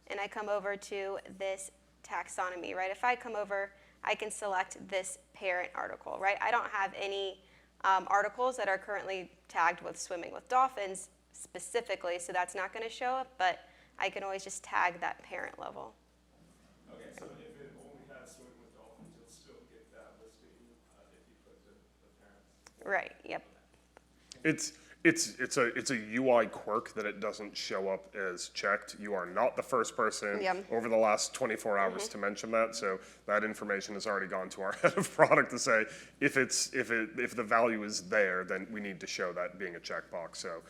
and I come over to this taxonomy, right? If I come over, I can select this parent article, right? I don't have any articles that are currently tagged with swimming with dolphins specifically, so that's not going to show up, but I can always just tag that parent level. Okay, so if it only has swimming with dolphins, you'll still get that listing if you put the parents. Right, yep. It's a UI quirk that it doesn't show up as checked. You are not the first person Yep. over the last 24 hours to mention that, so that information has already gone to our head of product to say if the value is there, then we need to show that being a checkbox. So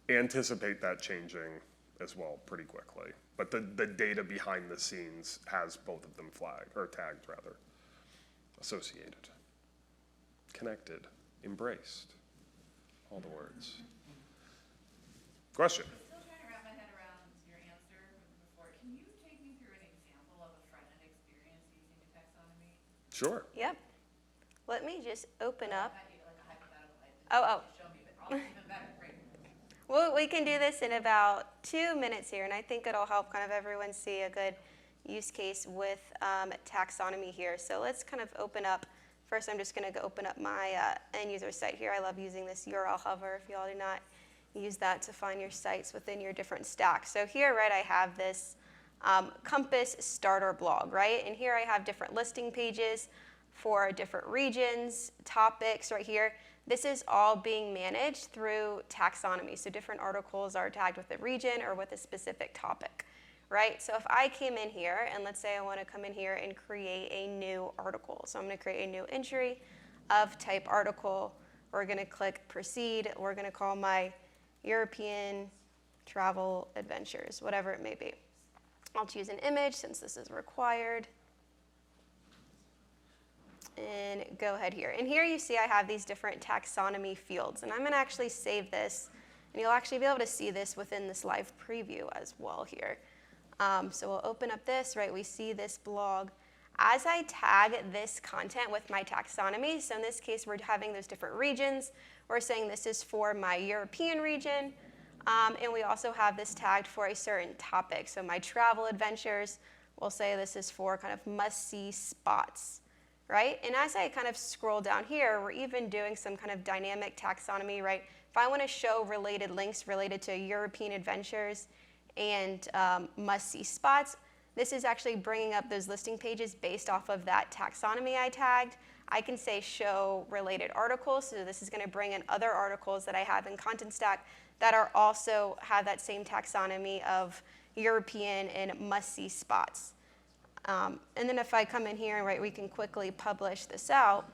anticipate that changing as well pretty quickly. But the data behind the scenes has both of them flagged, or tagged rather, associated, connected, embraced. All the words. Question? Still trying to wrap my head around your answer from before. Can you take me through an example of a front-end experience using a taxonomy? Sure. Yep. Let me just open up. Not you, like a hypothetical. Oh. Show me, but I'll even better. Great. Well, we can do this in about 2 minutes here, and I think it'll help kind of everyone see a good use case with taxonomy here. So let's kind of open up. First, I'm just going to open up my end user site here. I love using this URL hover if you all do not use that to find your sites within your different stacks. So here, right, I have this Compass starter blog, right? And here I have different listing pages for different regions, topics right here. This is all being managed through taxonomy. So different articles are tagged with a region or with a specific topic, right? So if I came in here, and let's say I want to come in here and create a new article. So I'm going to create a new entry of type article. We're going to click proceed. We're going to call my European travel adventures, whatever it may be. I'll choose an image since this is required. And go ahead here. And here you see I have these different taxonomy fields. And I'm going to actually save this. And you'll actually be able to see this within this live preview as well here. So we'll open up this, right? We see this blog. As I tag this content with my taxonomy, so in this case, we're having those different regions. We're saying this is for my European region. And we also have this tagged for a certain topic. So my travel adventures, we'll say this is for kind of must-see spots, right? And as I kind of scroll down here, we're even doing some kind of dynamic taxonomy, right? If I want to show related links related to European adventures and must-see spots, this is actually bringing up those listing pages based off of that taxonomy I tagged. I can say show related articles, so this is going to bring in other articles that I have in Contentstack that are also have that same taxonomy of European and must-see spots. And then if I come in here, right, we can quickly publish this out.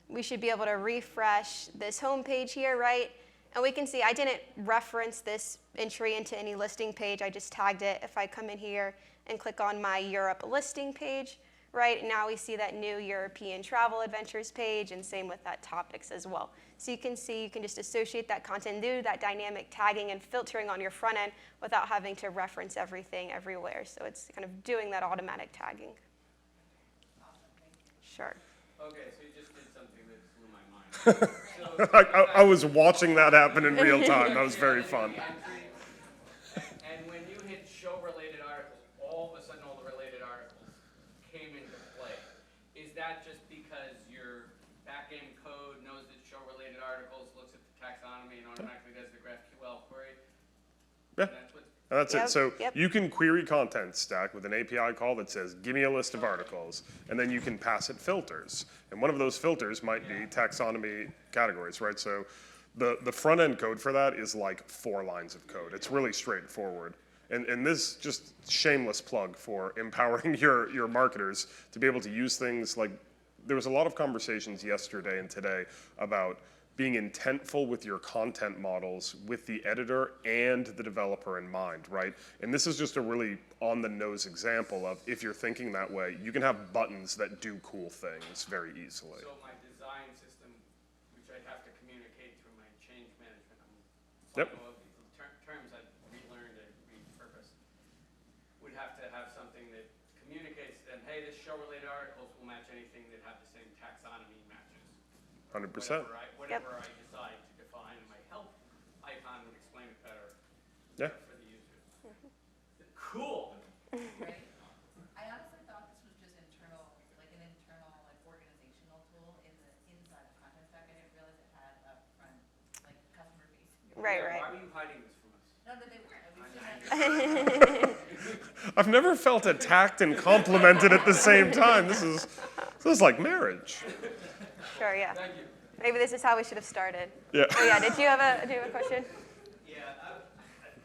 We should be able to refresh this home page here, right? And we can see I didn't reference this entry into any listing page. I just tagged it. If I come in here and click on my Europe listing page, right, now we see that new European travel adventures page, and same with that topics as well. So you can see you can just associate that content, do that dynamic tagging and filtering on your front end without having to reference everything everywhere. So it's kind of doing that automatic tagging. Sure. Okay, so you just did something that blew my mind. So, I was watching that happen in real time. That was very fun. And when you hit show related articles, all of a sudden all the related articles came into play. Is that just because your back-end code knows that show related articles, looks at the taxonomy, and automatically does the GraphQL query? Yeah. And that's what, And that's Yep, it. So yep. you can query Contentstack with an API call that says, give me a list of articles, and then you can pass it filters. And one of those filters might be taxonomy categories, right? So the front end code for that is like 4 lines of code. It's really straightforward. And this just shameless plug for empowering your marketers to be able to use things like, there was a lot of conversations yesterday and today about being intentful with your content models with the editor and the developer in mind, right? And this is just a really on-the-nose example of if you're thinking that way, you can have buttons that do cool things very easily. so my design system, which I have to communicate through my change management, Yep. terms I've relearned and repurposed, would have to have something that communicates to them, hey, this show-related articles will match anything that have the same taxonomy matches. 100%. Whatever I decide to define, and my help icon would explain it better Yeah. for the user. Cool. Right, Yeah, right. Why were you hiding this from us? No, no, they weren't. I've never felt attacked and complimented at the same time. This is like marriage. Sure, yeah. Thank you. Maybe this is how we should have started. Yeah. Oh yeah, do you have a question? Yeah,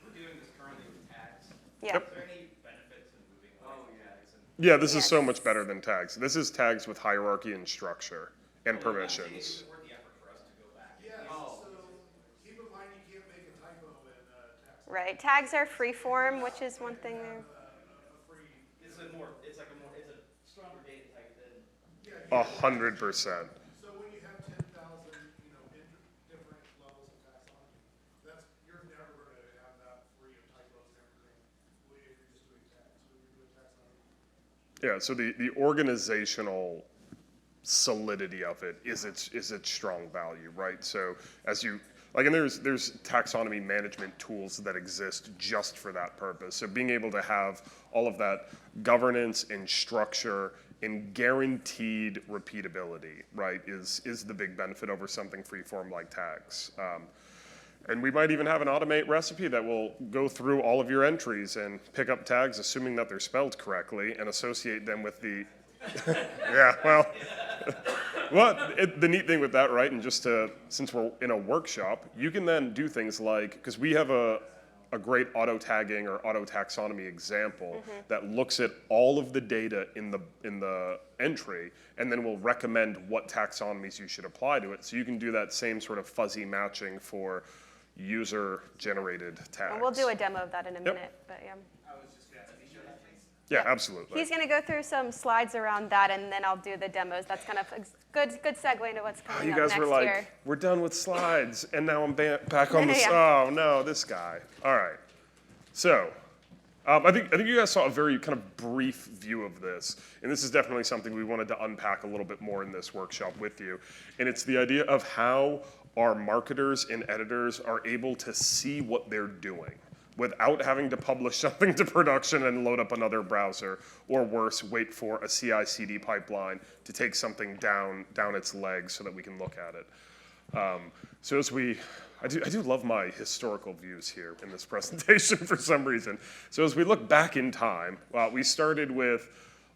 we're doing this currently with tags. Yeah. Is there any benefits in moving away from tags? And Yeah, this is so Yes. much better than tags. This is tags with hierarchy and structure and Is permissions. it worth the effort for us to go back? Yeah, Oh. so keep in mind you can't make a typo in text. Right. Tags are free form, which is one thing there. It's a stronger data type than. 100%. So when you have 10,000, different levels of taxonomy, you're never going to have that free of typos and everything if you're just doing tags. When you're doing taxonomy. Yeah, so the organizational solidity of it is its strong value, right? So as you like, and there's taxonomy management tools that exist just for that purpose. So being able to have all of that governance and structure and guaranteed repeatability, right, is the big benefit over something free-form like tags. And we might even have an automate recipe that will go through all of your entries and pick up tags, assuming that they're spelled correctly, and associate them with the. Yeah, well, the neat thing with that, right, and just since we're in a workshop, you can then do things like, because we have a great auto tagging or auto taxonomy example that looks at all of the data in the entry, and then will recommend what taxonomies you should apply to it. So you can do that same sort of fuzzy matching for user-generated tags. And we'll do a demo of that in a minute, but yeah. I was just gonna say, show that, please. Yeah, absolutely. He's going to go through some slides around that, and then I'll do the demos. That's kind of a good segue into what's coming You up guys next were like, year. we're done with slides, and now I'm back on the. Yeah. Oh no, this guy. All right. So, I think you guys saw a very kind of brief view of this, and this is definitely something we wanted to unpack a little bit more in this workshop with you. And it's the idea of how our marketers and editors are able to see what they're doing without having to publish something to production and load up another browser, or worse, wait for a CI/CD pipeline to take something down its legs so that we can look at it. So as I do love my historical views here in this presentation for some reason. So as we look back in time, we started with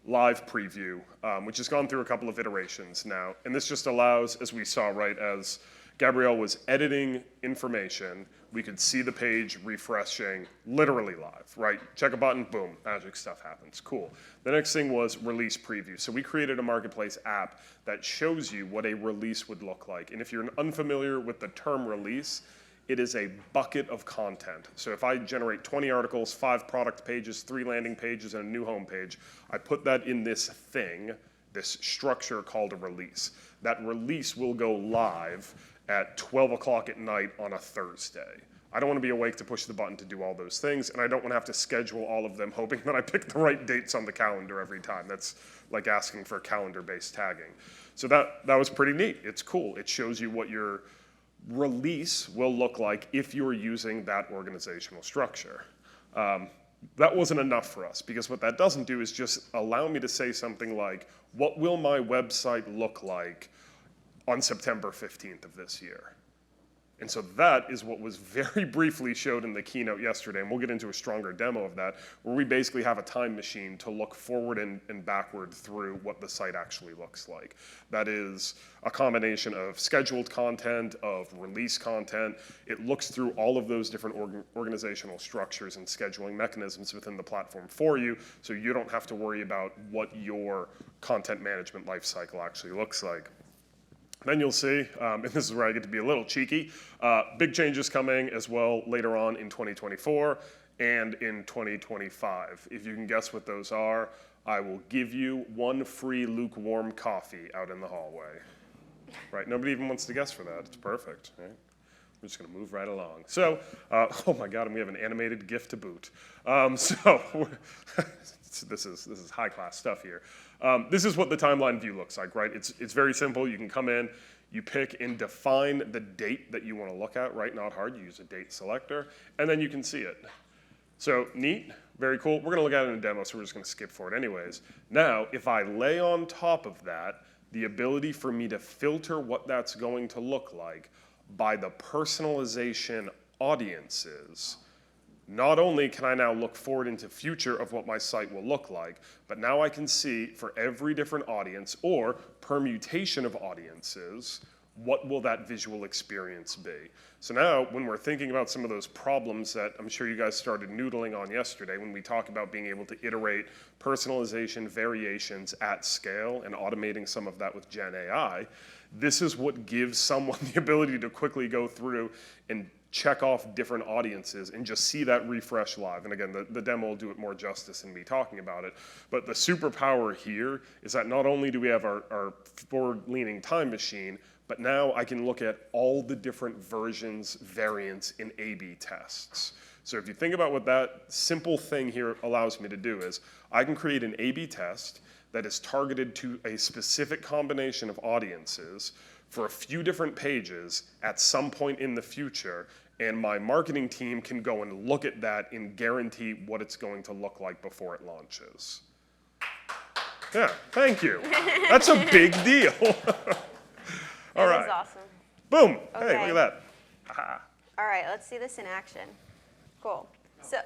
live preview, which has gone through a couple of iterations now. And this just allows, as we saw, right, as Gabrielle was editing information, we could see the page refreshing literally live, right? Check a button, boom, magic stuff happens, cool. The next thing was release preview. So we created a marketplace app that shows you what a release would look like. And if you're unfamiliar with the term release, it is a bucket of content. So if I generate 20 articles, 5 product pages, 3 landing pages, and a new home page, I put that in this thing, this structure called a release. That release will go live at 12 o'clock at night on a Thursday. I don't want to be awake to push the button to do all those things, and I don't want to have to schedule all of them hoping that I pick the right dates on the calendar every time. That's like asking for calendar-based tagging. So that was pretty neat. It's cool. It shows you what your release will look like if you're using that organizational structure. That wasn't enough for us, because what that doesn't do is just allow me to say something like, what will my website look like on September 15th of this year? And so that is what was very briefly showed in the keynote yesterday, and we'll get into a stronger demo of that, where we basically have a time machine to look forward and backward through what the site actually looks like. That is a combination of scheduled content, of release content. It looks through all of those different organizational structures and scheduling mechanisms within the platform for you, so you don't have to worry about what your content management lifecycle actually looks like. Then you'll see, and this is where I get to be a little cheeky, big changes coming as well later on in 2024 and in 2025. If you can guess what those are, I will give you 1 free lukewarm coffee out in the hallway. Right? Nobody even wants to guess for that. It's perfect. Right? We're just going to move right along. So, oh my God, and we have an animated GIF to boot. This is high-class stuff here. This is what the timeline view looks like, right? It's very simple. You can come in, you pick and define the date that you want to look at, right? Not hard. You use a date selector, and then you can see it. So neat, very cool. We're going to look at it in a demo, so we're just going to skip forward anyways. Now, if I lay on top of that the ability for me to filter what that's going to look like by the personalization audiences, not only can I now look forward into future of what my site will look like, but now I can see for every different audience or permutation of audiences, what will that visual experience be? So now, when we're thinking about some of those problems that I'm sure you guys started noodling on yesterday, when we talk about being able to iterate personalization variations at scale and automating some of that with Gen AI, this is what gives someone the ability to quickly go through and check off different audiences and just see that refresh live. And again, the demo will do it more justice than me talking about it. But the superpower here is that not only do we have our forward-leaning time machine, but now I can look at all the different versions, variants in A/B tests. So if you think about what that simple thing here allows me to do is, I can create an A/B test that is targeted to a specific combination of audiences for a few different pages at some point in the future, and my marketing team can go and look at that and guarantee what it's going to look like before it launches. Yeah, thank you. That's a big deal. All right. That is awesome. Boom. Hey, Okay. look at that. Aha. All right, let's see this in action. Cool. So,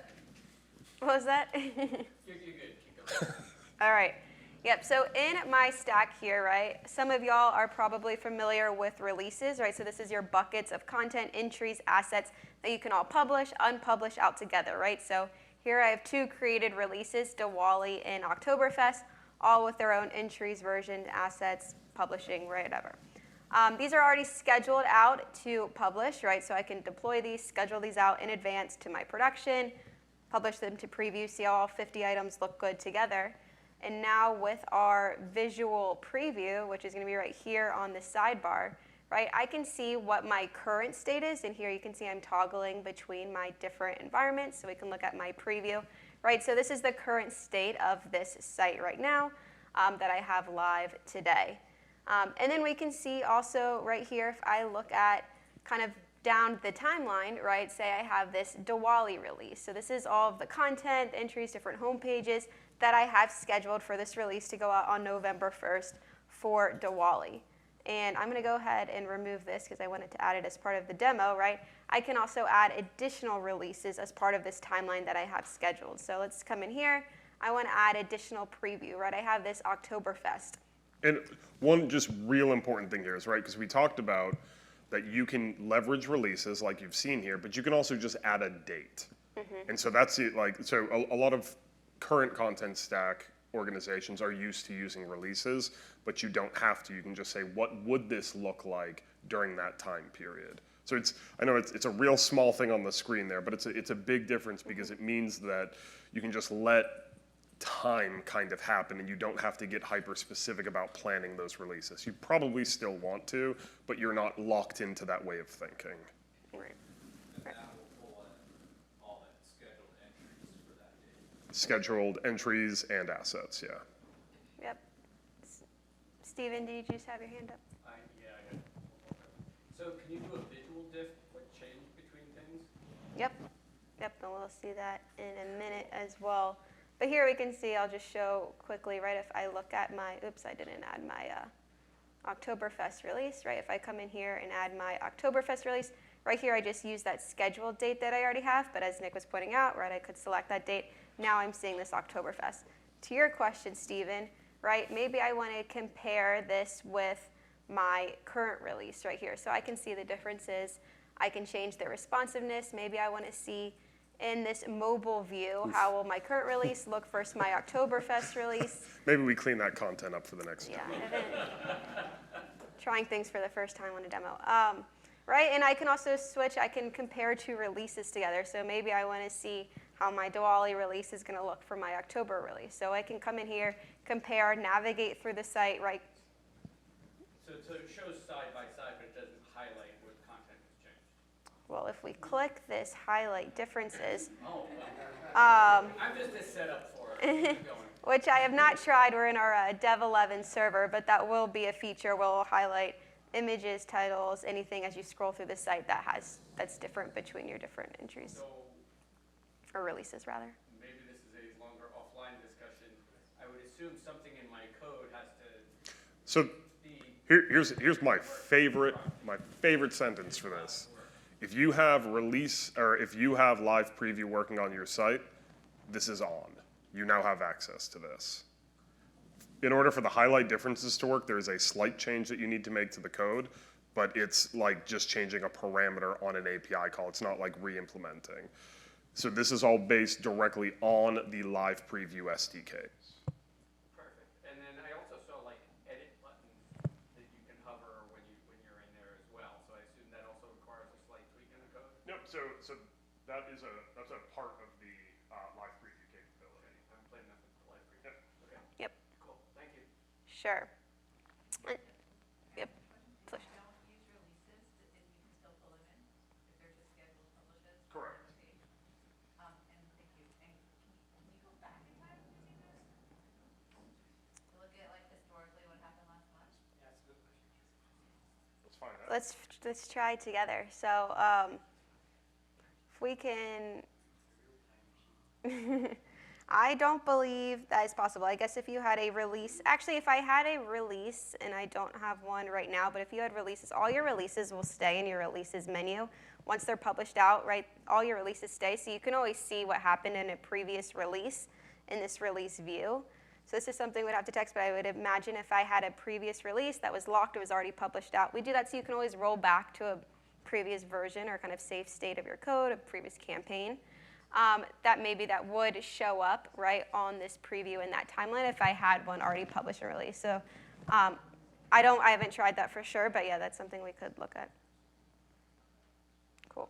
what was that? You're good. Keep going. All right. Yep, so in my stack here, right, some of y'all are probably familiar with releases, right? So this is your buckets of content, entries, assets that you can all publish, unpublish out together, right? So here I have 2 created releases, Diwali and Oktoberfest, all with their own entries, versions, assets, publishing, whatever. These are already scheduled out to publish, right? So I can deploy these, schedule these out in advance to my production, publish them to preview, see how all 50 items look good together. And now with our visual preview, which is going to be right here on the sidebar, right, I can see what my current state is. And here you can see I'm toggling between my different environments. So we can look at my preview, right? So this is the current state of this site right now that I have live today. And then we can see also right here, if I look at kind of down the timeline, right, say I have this Diwali release. So this is all of the content, entries, different home pages that I have scheduled for this release to go out on November 1st for Diwali. And I'm going to go ahead and remove this because I wanted to add it as part of the demo, right? I can also add additional releases as part of this timeline that I have scheduled. So let's come in here. I want to add additional preview, right? I have this Oktoberfest. And one just real important thing here is, right, because we talked about that you can leverage releases like you've seen here, but you can also just add a date. And so that's it, like, so a lot of current content stack organizations are used to using releases, but you don't have to. You can just say, what would this look like during that time period? So I know it's a real small thing on the screen there, but it's a big difference because it means that you can just let time kind of happen and you don't have to get hyper specific about planning those releases. You probably still want to, but you're not locked into that way of thinking. Right. And that will pull in all the scheduled entries for that date. Scheduled entries and assets, yeah. Yep. Steven, did you just have your hand up? Yeah, I got it. So can you do a visual diff, like change between things? Yep. Yep, and we'll see that in a minute as well. But here we can see, I'll just show quickly, right, if I look at my, oops, I didn't add my Oktoberfest release, right? If I come in here and add my Oktoberfest release, right here I just use that scheduled date that I already have, but as Nick was pointing out, right, I could select that date. Now I'm seeing this Oktoberfest. To your question, Stephen, right, maybe I want to compare this with my current release right here. So I can see the differences. I can change the responsiveness. Maybe I want to see in this mobile view, how will my current release look versus my Oktoberfest release? Maybe we clean that content up for the next time. Yeah, trying things for the first time on a demo. Right, and I can also switch, I can compare 2 releases together. So maybe I want to see how my Diwali release is going to look for my October release. So I can come in here, compare, navigate through the site, right? So it shows side by side, but it doesn't highlight what content has changed. Well, if we click this highlight differences, Oh, well. I'm just a setup for it. Keep going. which I have not tried, we're in our Dev 11 server, but that will be a feature where we'll highlight images, titles, anything as you scroll through the site that's different between your different entries, So or releases rather. maybe this is a longer offline discussion. I would assume something in my code has to So be. here's my favorite sentence for this. If you have release, or if you have live preview working on your site, this is on. You now have access to this. In order for the highlight differences to work, there is a slight change that you need to make to the code, but it's like just changing a parameter on an API call. It's not like re-implementing. So this is all based directly on the live preview SDK. Perfect. And then I also saw like edit buttons that you can hover when you're in there as well. So I assume that also requires a slight tweak in the code? Nope, so that's a part of the live preview capability. I'm playing that with the live preview. Okay. Yep, Cool. Thank you. sure. Yep. If you don't use releases, you can still pull them in, if they're just scheduled publishes? Correct. On the page? And thank you, and can you go back in time using this? To look at like historically what happened last month? Yeah, that's a good question. Let's find out. Let's try together. So if we can, I don't believe that is possible. I guess if you had a release, actually if I had a release, and I don't have one right now, but if you had releases, all your releases will stay in your releases menu. Once they're published out, right, all your releases stay, so you can always see what happened in a previous release in this release view. So this is something we'd have to text, but I would imagine if I had a previous release that was locked, it was already published out. We do that so you can always roll back to a previous version or kind of safe state of your code, a previous campaign. That maybe that would show up right on this preview in that timeline if I had one already published and released. So I haven't tried that for sure, but yeah, that's something we could look at. Cool.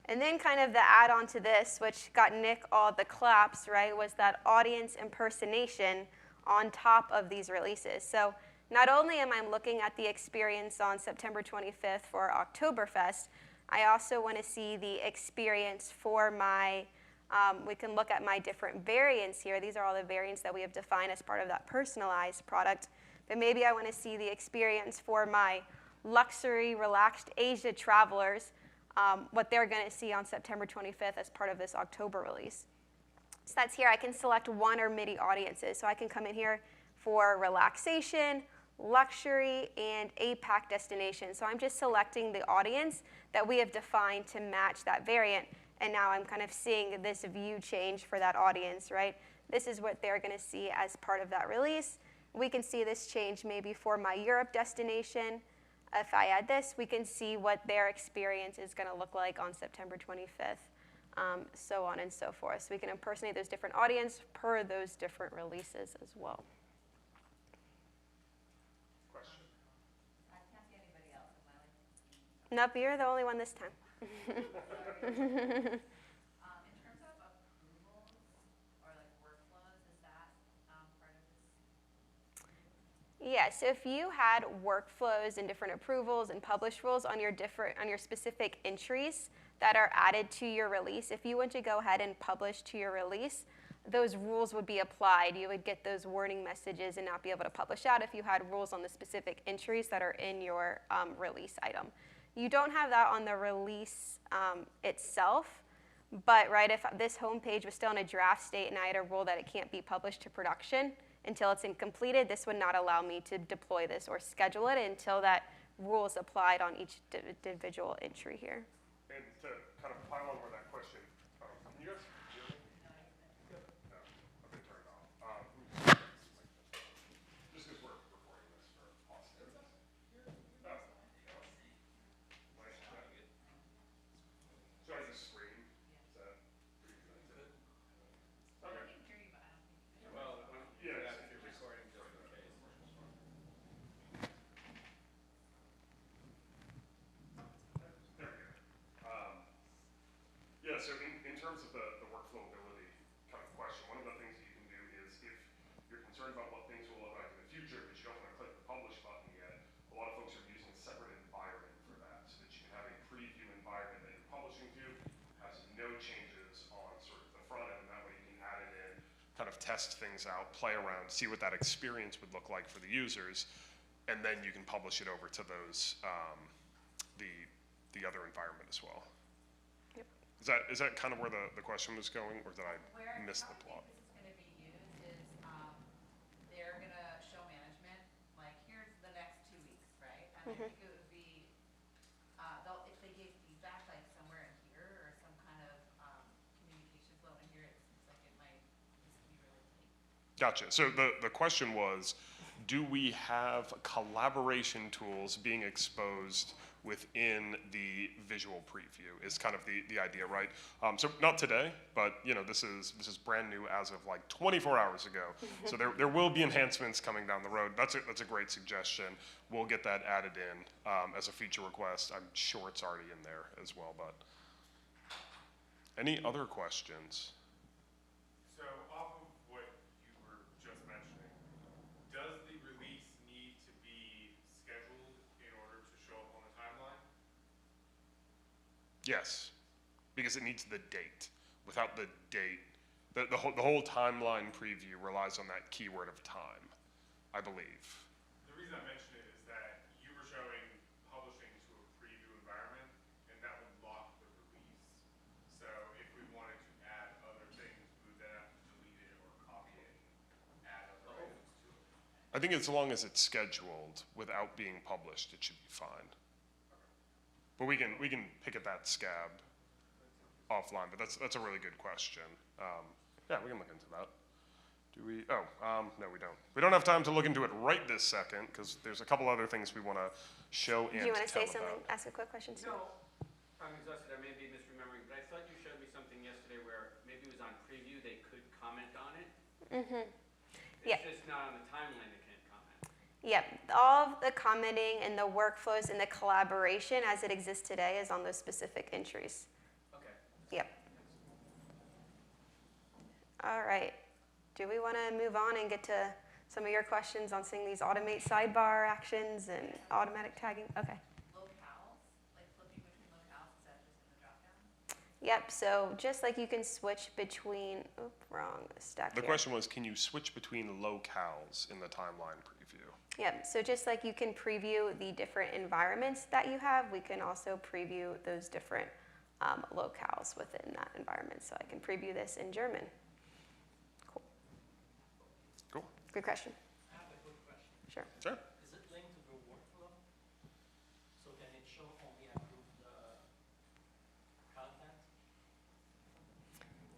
And then kind of the add-on to this, which got Nick all the claps, right, was that audience impersonation on top of these releases. So not only am I looking at the experience on September 25th for Oktoberfest, I also want to see the experience for my, we can look at my different variants here. These are all the variants that we have defined as part of that personalized product. But maybe I want to see the experience for my luxury, relaxed Asia travelers, what they're going to see on September 25th as part of this October release. So that's here. I can select one or many audiences. So I can come in here for relaxation, luxury, and APAC destination. So I'm just selecting the audience that we have defined to match that variant. And now I'm kind of seeing this view change for that audience, right? This is what they're going to see as part of that release. We can see this change maybe for my Europe destination. If I add this, we can see what their experience is going to look like on September 25th, so on and so forth. So we can impersonate those different audience per those different releases as well. Question? I can't see anybody else, am I like? Nope, you're the only one this time. In terms of approvals or like workflows, is that part of this? Yeah, so if you had workflows and different approvals and publish rules on your specific entries that are added to your release, if you want to go ahead and publish to your release, those rules would be applied. You would get those warning messages and not be able to publish out if you had rules on the specific entries that are in your release item. You don't have that on the release itself, but right, if this home page was still in a draft state and I had a rule that it can't be published to production until it's completed, this would not allow me to deploy this or schedule it until that rule is applied on each individual entry here. And to kind of pile on where that question, can you guys hear me? No, I've been turned off. Just because we're recording this for posterity. Oh. Should I just scream? Is that pretty good? I Okay. can hear you, but I don't think. Well, Yeah, if you're recording just in case. There we go. Yeah, so in terms of the workflow ability kind of question, one of the things that you can do is if you're concerned about what things will look like in the future, but you don't want to click the publish button yet, a lot of folks are using a separate environment for that, so that you can have a preview environment that you're publishing to, has no changes on sort of the front end, and that way you can add it in, kind of test things out, play around, see what that experience would look like for the users, and then you can publish it over to those, the other environment as well. Yep. Is that kind of where the question was going, or did I miss the plot? How I think this is going to be used is they're going to show management, like, here's the next 2 weeks, right? And I think it would be, if they gave feedback, like, Gotcha. So the question was, do we have collaboration tools being exposed within the visual preview is kind of the idea, right? So not today, but this is brand new as of like 24 hours ago. So there will be enhancements coming down the road. That's a great suggestion. We'll get that added in as a feature request. I'm sure it's already in there as well, but any other questions? So off of what you were just mentioning, does the release need to be scheduled in order to show up on the timeline? Yes, because it needs the date. Without the date, the whole timeline preview relies on that keyword of time, I believe. The reason I mention it is that you were showing publishing to a preview environment, and that would lock the release. So if we wanted to add other things, we would then have to delete it or copy it and add other items to it. I think as long as it's scheduled without being published, it should be fine. But we can pick at that scab offline. But that's a really good question. Yeah, we can look into that. Do we? Oh, no, we don't. We don't have time to look into it right this second because there's a couple other things we want to show and Do you want to tell say something? about. Ask a quick question, Steve? No, I'm exhausted. I may be misremembering, but I thought you showed me something yesterday where maybe it was on preview. They could comment on it. Mm-hmm. It's Yeah. just not on the timeline. They can't comment. Yep, all of the commenting and the workflows and the collaboration as it exists today is on those specific entries. Okay. Yep. All right. Do we want to move on and get to some of your questions on seeing these automate sidebar actions and automatic tagging? Okay. Locales, like flipping between locales, is that just in the dropdown? Yep, so just like you can switch between, wrong stack The here. question was, can you switch between locales in the timeline preview? Yep, so just like you can preview the different environments that you have, we can also preview those different locales within that environment. So I can preview this in German. Cool. Cool. Good question. I have a quick question. Sure. Sure. Is it linked to the workflow? So can it show only approved content?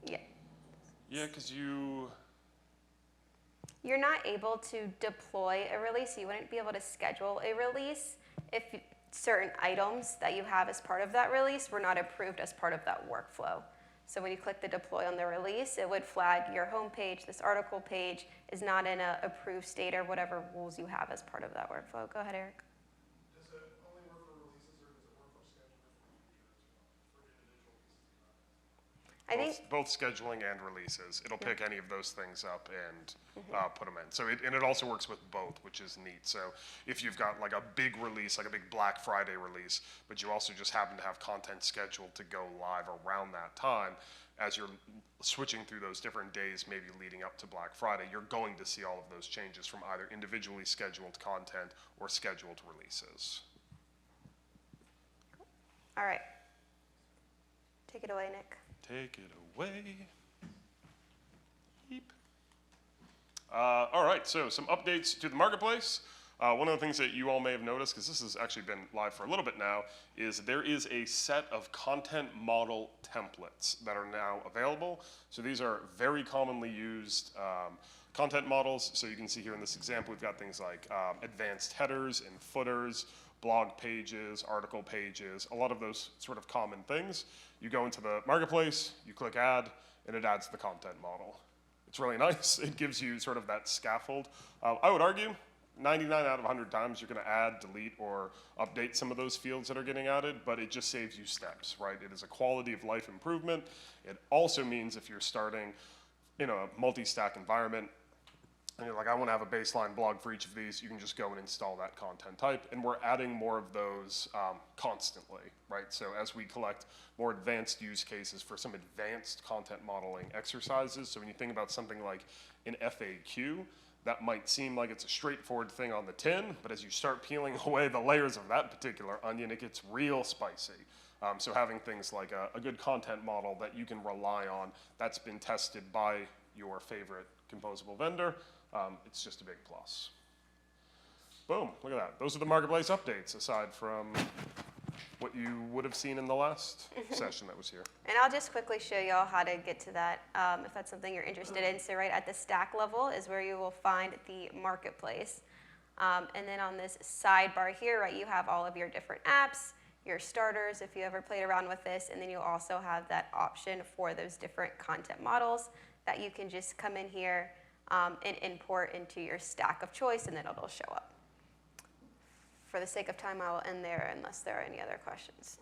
Yeah. Yeah, because You're not able to deploy a release. You wouldn't be able to schedule a release if certain items that you have as part of that release were not approved as part of that workflow. So when you click the deploy on the release, it would flag your home page, this article page is not in an approved state or whatever rules you have as part of that workflow. Go ahead, Eric. Does it only work for releases or does it work for scheduling for individual pieces of content? I think both scheduling and releases. It'll pick any of those things up and put them in. So it also works with both, which is neat. So if you've got like a big release, like a big Black Friday release, but you also just happen to have content scheduled to go live around that time, as you're switching through those different days, maybe leading up to Black Friday, you're going to see all of those changes from either individually scheduled content or scheduled releases. All right. Take it away, Nick. Take it away. Beep. All right, so some updates to the marketplace. One of the things that you all may have noticed, because this has actually been live for a little bit now, is there is a set of content model templates that are now available. So these are very commonly used content models. So you can see here in this example, we've got things like advanced headers and footers, blog pages, article pages, a lot of those sort of common things. You go into the marketplace, you click add, and it adds the content model. It's really nice. It gives you sort of that scaffold. I would argue 99 out of 100 times you're going to add, delete, or update some of those fields that are getting added, but it just saves you steps, right? It is a quality of life improvement. It also means if you're starting in a multi-stack environment, and you're like, I want to have a baseline blog for each of these, you can just go and install that content type. And we're adding more of those constantly, right? So as we collect more advanced use cases for some advanced content modeling exercises, so when you think about something like an FAQ, that might seem like it's a straightforward thing on the tin, but as you start peeling away the layers of that particular onion, it gets real spicy. So having things like a good content model that you can rely on, that's been tested by your favorite composable vendor, it's just a big plus. Boom, look at that. Those are the marketplace updates, aside from what you would have seen in the last session that was here. And I'll just quickly show you all how to get to that, if that's something you're interested in. So right at the stack level is where you will find the marketplace. And then on this sidebar here, right, you have all of your different apps, your starters, if you ever played around with this, and then you also have that option for those different content models that you can just come in here and import into your stack of choice, and then it'll show up. For the sake of time, I will end there unless there are any other questions.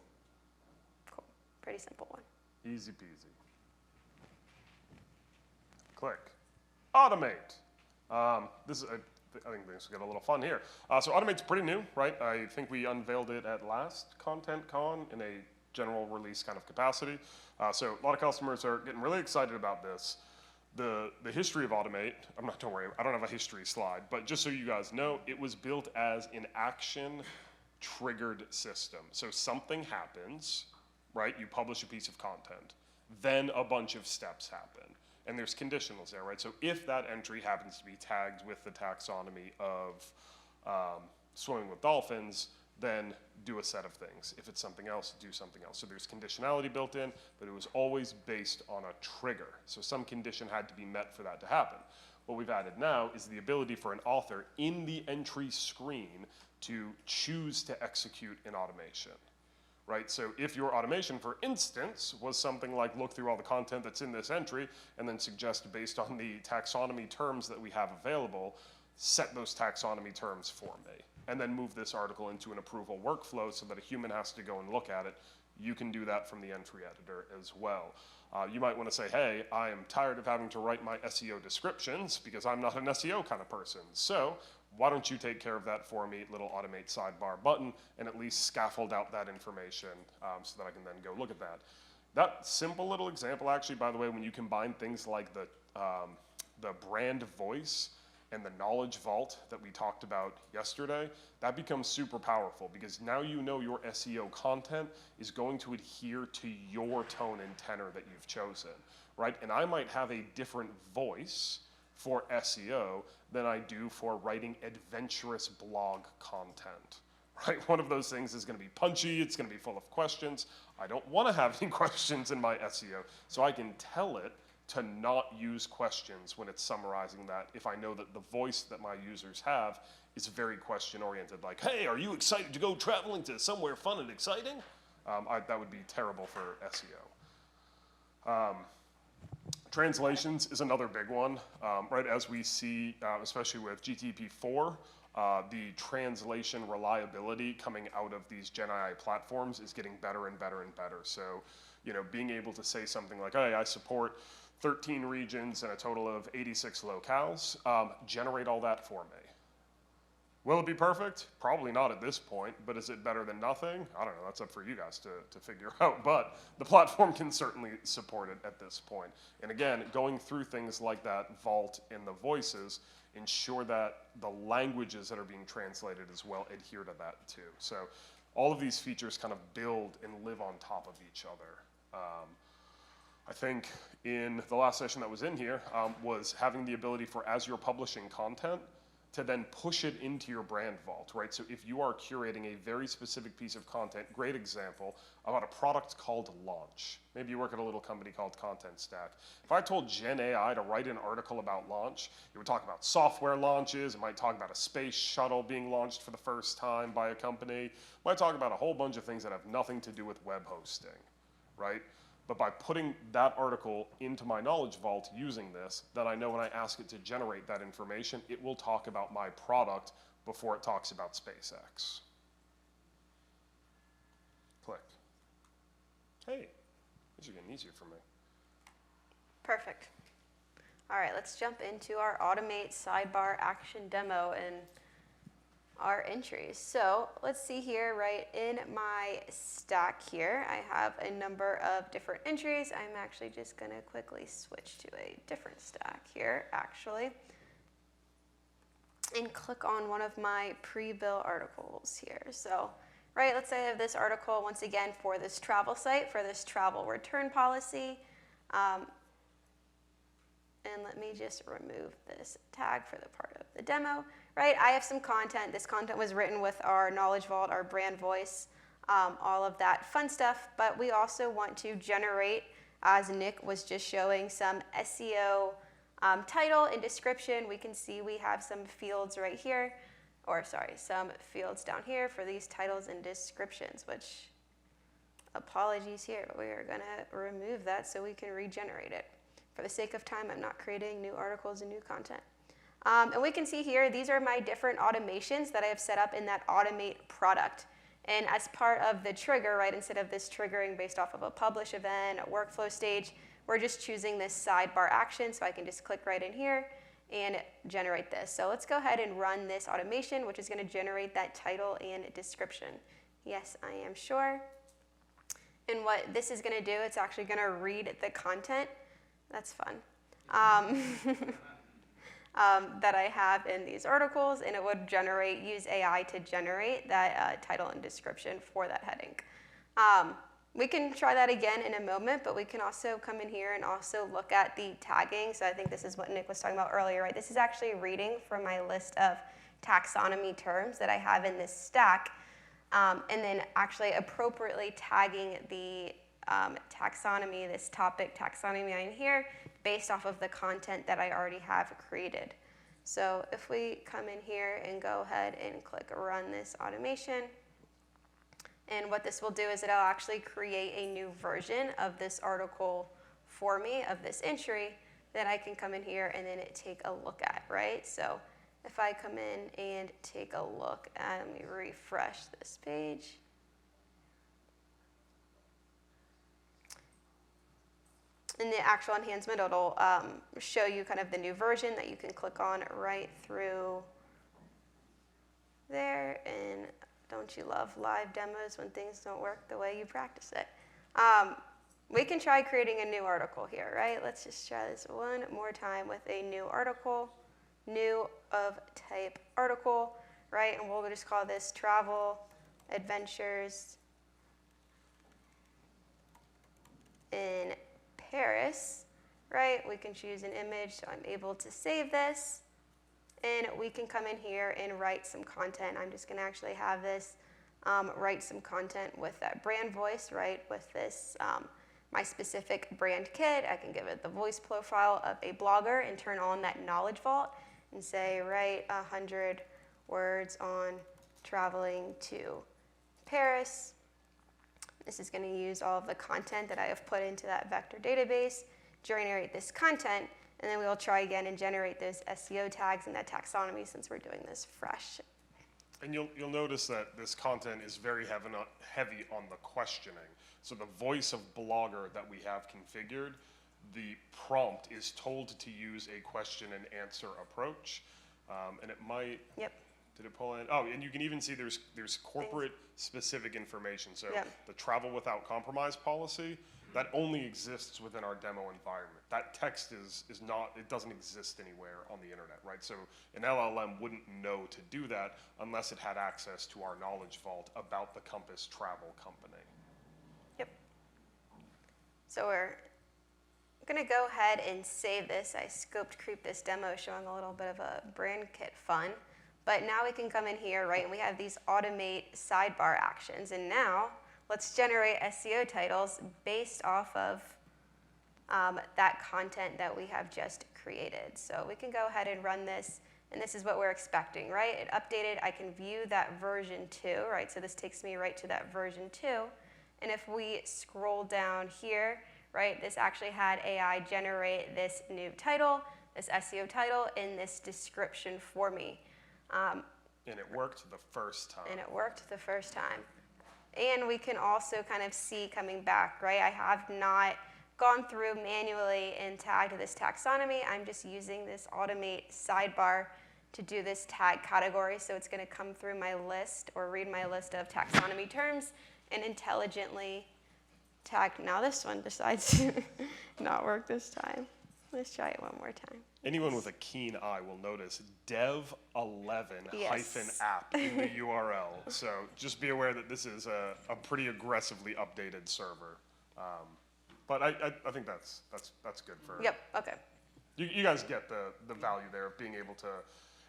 Cool. Pretty simple one. Easy peasy. Click. Automate. This is, I think things will get a little fun here. So Automate's pretty new, right? I think we unveiled it at last ContentCon in a general release kind of capacity. So a lot of customers are getting really excited about this. The history of Automate, don't worry, I don't have a history slide, but just so you guys know, it was built as an action triggered system. So something happens, right? You publish a piece of content, then a bunch of steps happen. And there's conditionals there, right? So if that entry happens to be tagged with the taxonomy of swimming with dolphins, then do a set of things. If it's something else, do something else. So there's conditionality built in, but it was always based on a trigger. So some condition had to be met for that to happen. What we've added now is the ability for an author in the entry screen to choose to execute an automation. Right? So if your automation, for instance, was something like look through all the content that's in this entry and then suggest based on the taxonomy terms that we have available, set those taxonomy terms for me, and then move this article into an approval workflow so that a human has to go and look at it, you can do that from the entry editor as well. You might want to say, hey, I am tired of having to write my SEO descriptions because I'm not an SEO kind of person. So why don't you take care of that for me, little automate sidebar button, and at least scaffold out that information so that I can then go look at that. That simple little example, actually, by the way, when you combine things like the brand voice and the knowledge vault that we talked about yesterday, that becomes super powerful because now you know your SEO content is going to adhere to your tone and tenor that you've chosen, right? And I might have a different voice for SEO than I do for writing adventurous blog content, right? One of those things is going to be punchy, it's going to be full of questions. I don't want to have any questions in my SEO, so I can tell it to not use questions when it's summarizing that if I know that the voice that my users have is very question-oriented, like, hey, are you excited to go traveling to somewhere fun and exciting? That would be terrible for SEO. Translations is another big one, right? As we see, especially with GTP4, the translation reliability coming out of these Gen AI platforms is getting better and better and better. So, you know, being able to say something like, hey, I support 13 regions and a total of 86 locales, generate all that for me. Will it be perfect? Probably not at this point, but is it better than nothing? I don't know, that's up for you guys to figure out, but the platform can certainly support it at this point. And again, going through things like that vault and the voices, ensure that the languages that are being translated as well adhere to that too. So all of these features kind of build and live on top of each other. I think in the last session that was in here was having the ability for, as you're publishing content, to then push it into your brand vault, right? So if you are curating a very specific piece of content, great example, about a product called Launch. Maybe you work at a little company called Contentstack. If I told Gen AI to write an article about Launch, it would talk about software launches, it might talk about a space shuttle being launched for the first time by a company, it might talk about a whole bunch of things that have nothing to do with web hosting, right? But by putting that article into my knowledge vault using this, then I know when I ask it to generate that information, it will talk about my product before it talks about SpaceX. Click. Hey, these are getting easier for me. Perfect. All right, let's jump into our Automate sidebar action demo and our entries. So let's see here, right in my stack here, I have a number of different entries. I'm actually just gonna quickly switch to a different stack here, actually, and click on one of my pre-bill articles here. So, right, let's say I have this article, once again, for this travel site, for this travel return policy. And let me just remove this tag for the part of the demo. Right, I have some content. This content was written with our knowledge vault, our brand voice. all of that fun stuff. But we also want to generate, as Nick was just showing, some SEO title and description. We can see we have some fields right here, or sorry, some fields down here for these titles and descriptions, which, apologies here, but we are going to remove that so we can regenerate it. For the sake of time, I'm not creating new articles and new content. And we can see here, these are my different automations that I have set up in that automate product. And as part of the trigger, right, instead of this triggering based off of a publish event, a workflow stage, we're just choosing this sidebar action. So I can just click right in here and generate this. So let's go ahead and run this automation, which is going to generate that title and description. Yes, I am sure. And what this is going to do, it's actually going to read the content. That's fun. That I have in these articles, and it would use AI to generate that title and description for that heading. We can try that again in a moment, but we can also come in here and also look at the tagging. So I think this is what Nick was talking about earlier, right? This is actually reading from my list of taxonomy terms that I have in this stack, and then actually appropriately tagging the taxonomy, this topic taxonomy in here, based off of the content that I already have created. So if we come in here and go ahead and click run this automation, and what this will do is it'll actually create a new version of this article for me, of this entry, that I can come in here and then take a look at, right? So if I come in and take a look at, let me refresh this page. In the actual enhancement, it'll show you kind of the new version that you can click on right through there. And don't you love live demos when things don't work the way you practice it? We can try creating a new article here, right? Let's just try this one more time with a new article, new of type article, right? And we'll just call this travel adventures in Paris, right? We can choose an image, so I'm able to save this. And we can come in here and write some content. I'm just going to actually have this write some content with that brand voice, right? With this, my specific brand kit. I can give it the voice profile of a blogger and turn on that knowledge vault and say, write 100 words on traveling to Paris. This is going to use all of the content that I have put into that vector database, generate this content, and then we'll try again and generate those SEO tags and that taxonomy since we're doing this fresh. And you'll notice that this content is very heavy on the questioning. So the voice of blogger that we have configured, the prompt is told to use a question and answer approach, and it might. Yep. Did it pull in? Oh, and you can even see there's corporate specific information. So yep. The travel without compromise policy, that only exists within our demo environment. That text is not, it doesn't exist anywhere on the internet, right? So an LLM wouldn't know to do that unless it had access to our knowledge vault about the Compass travel company. Yep. So we're gonna go ahead and save this. I scoped creep this demo showing a little bit of a brand kit fun. But now we can come in here, right, and we have these automate sidebar actions. And now let's generate SEO titles based off of that content that we have just created. So we can go ahead and run this, and this is what we're expecting, right? It updated, I can view that version 2, right? So this takes me right to that version 2. And if we scroll down here, right, this actually had AI generate this new title, this SEO title, and this description for me. And it worked the first time. And it worked the first time. And we can also kind of see coming back, right? I have not gone through manually and tagged this taxonomy. I'm just using this automate sidebar to do this tag category. So it's going to come through my list or read my list of taxonomy terms and intelligently tag. Now this one decides to not work this time. Let's try it one more time. Anyone with a keen eye will notice dev11-app Yes. in the URL. So just be aware that this is a pretty aggressively updated server. But I think that's good for. Yep. Okay. You guys get the value there of being able to.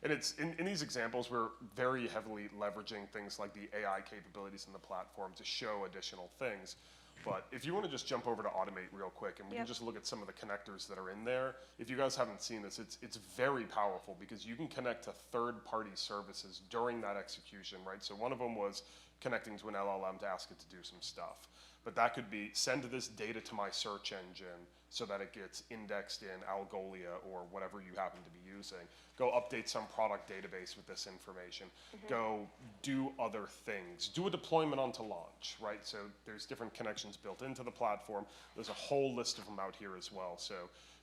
And it's in these examples, we're very heavily leveraging things like the AI capabilities in the platform to show additional things. But if you want to just jump over to Automate real quick, and we can just look at some of the connectors that are in there. If you guys haven't seen this, it's very powerful because you can connect to third-party services during that execution, right? So one of them was connecting to an LLM to ask it to do some stuff. But that could be send this data to my search engine so that it gets indexed in Algolia or whatever you happen to be using. Go update some product database with this information. Go do other things. Do a deployment onto launch, right? So there's different connections built into the platform. There's a whole list of them out here as well. So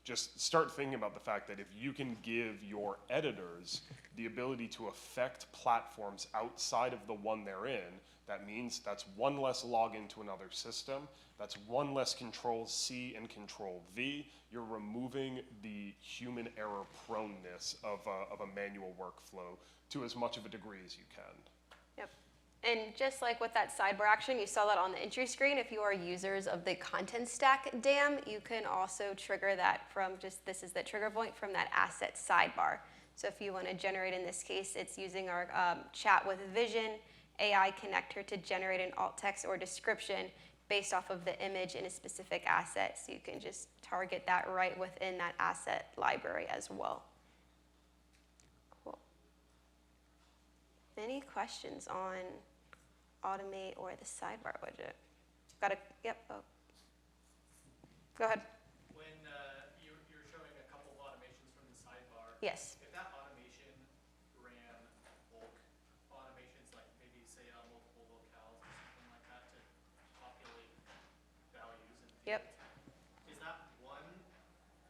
just start thinking about the fact that if you can give your editors the ability to affect platforms outside of the one they're in, that means that's one less login to another system. That's one less Control-C and Control-V. You're removing the human error proneness of a manual workflow to as much of a degree as you can. Yep. And just like with that sidebar action, you saw that on the entry screen. If you are users of the Contentstack DAM, you can also trigger that from just, this is the trigger point from that asset sidebar. So if you want to generate, in this case, it's using our chat with Vision AI connector to generate an alt text or description based off of the image in a specific asset. So you can just target that right within that asset library as well. Cool. Any questions on Automate or the sidebar widget? Got a, yep, oh. Go ahead. When you're showing a couple of automations from the sidebar. Yes. If that automation ran bulk automations, like maybe say on multiple locales or something like that to populate values and fields. Yep. Is that one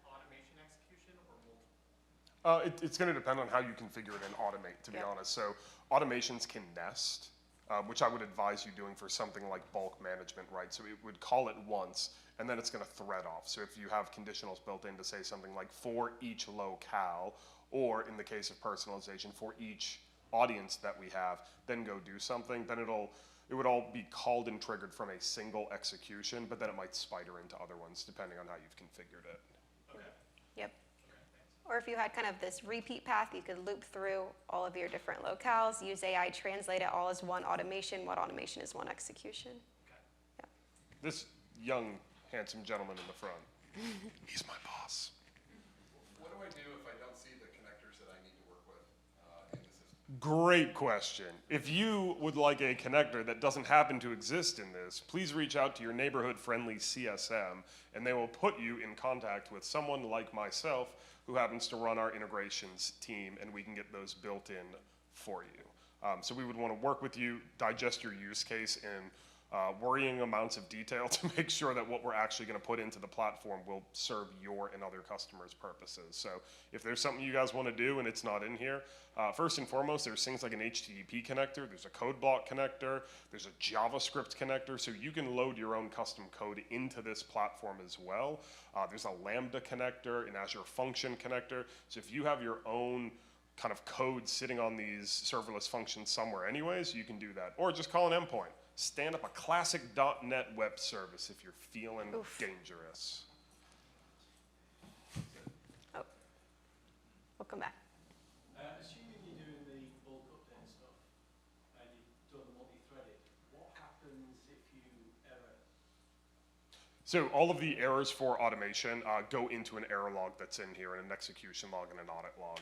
automation execution or multiple? It's going to depend on how you configure it in Automate, to be honest. So automations can nest, which I would advise you doing for something like bulk management, right? So it would call it once, and then it's going to thread off. So if you have conditionals built in to say something like for each locale, or in the case of personalization, for each audience that we have, then go do something, then it would all be called and triggered from a single execution, but then it might spider into other ones depending on how you've configured it. Okay. Yep. Or if you had kind of this repeat path, you could loop through all of your different locales, use AI, translate it all as one automation. What automation is one execution? Okay. This young, handsome gentleman in the front, he's my boss. What do I do if I don't see the connectors that I need to work with in the system? Great question. If you would like a connector that doesn't happen to exist in this, please reach out to your neighborhood-friendly CSM, and they will put you in contact with someone like myself who happens to run our integrations team, and we can get those built in for you. So we would want to work with you, digest your use case in worrying amounts of detail to make sure that what we're actually going to put into the platform will serve your and other customers' purposes. So if there's something you guys want to do and it's not in here, first and foremost, there's things like an HTTP connector, there's a code block connector, there's a JavaScript connector, so you can load your own custom code into this platform as well. There's a Lambda connector, an Azure Function connector, so if you have your own kind of code sitting on these serverless functions somewhere anyways, you can do that. Or just call an endpoint. Stand up a classic .NET web service if you're feeling dangerous. Oh, we'll come back. Assuming you're doing the bulk update stuff and you've done the multi-threaded, what happens if you error? So all of the errors for automation go into an error log that's in here, and an execution log and an audit log.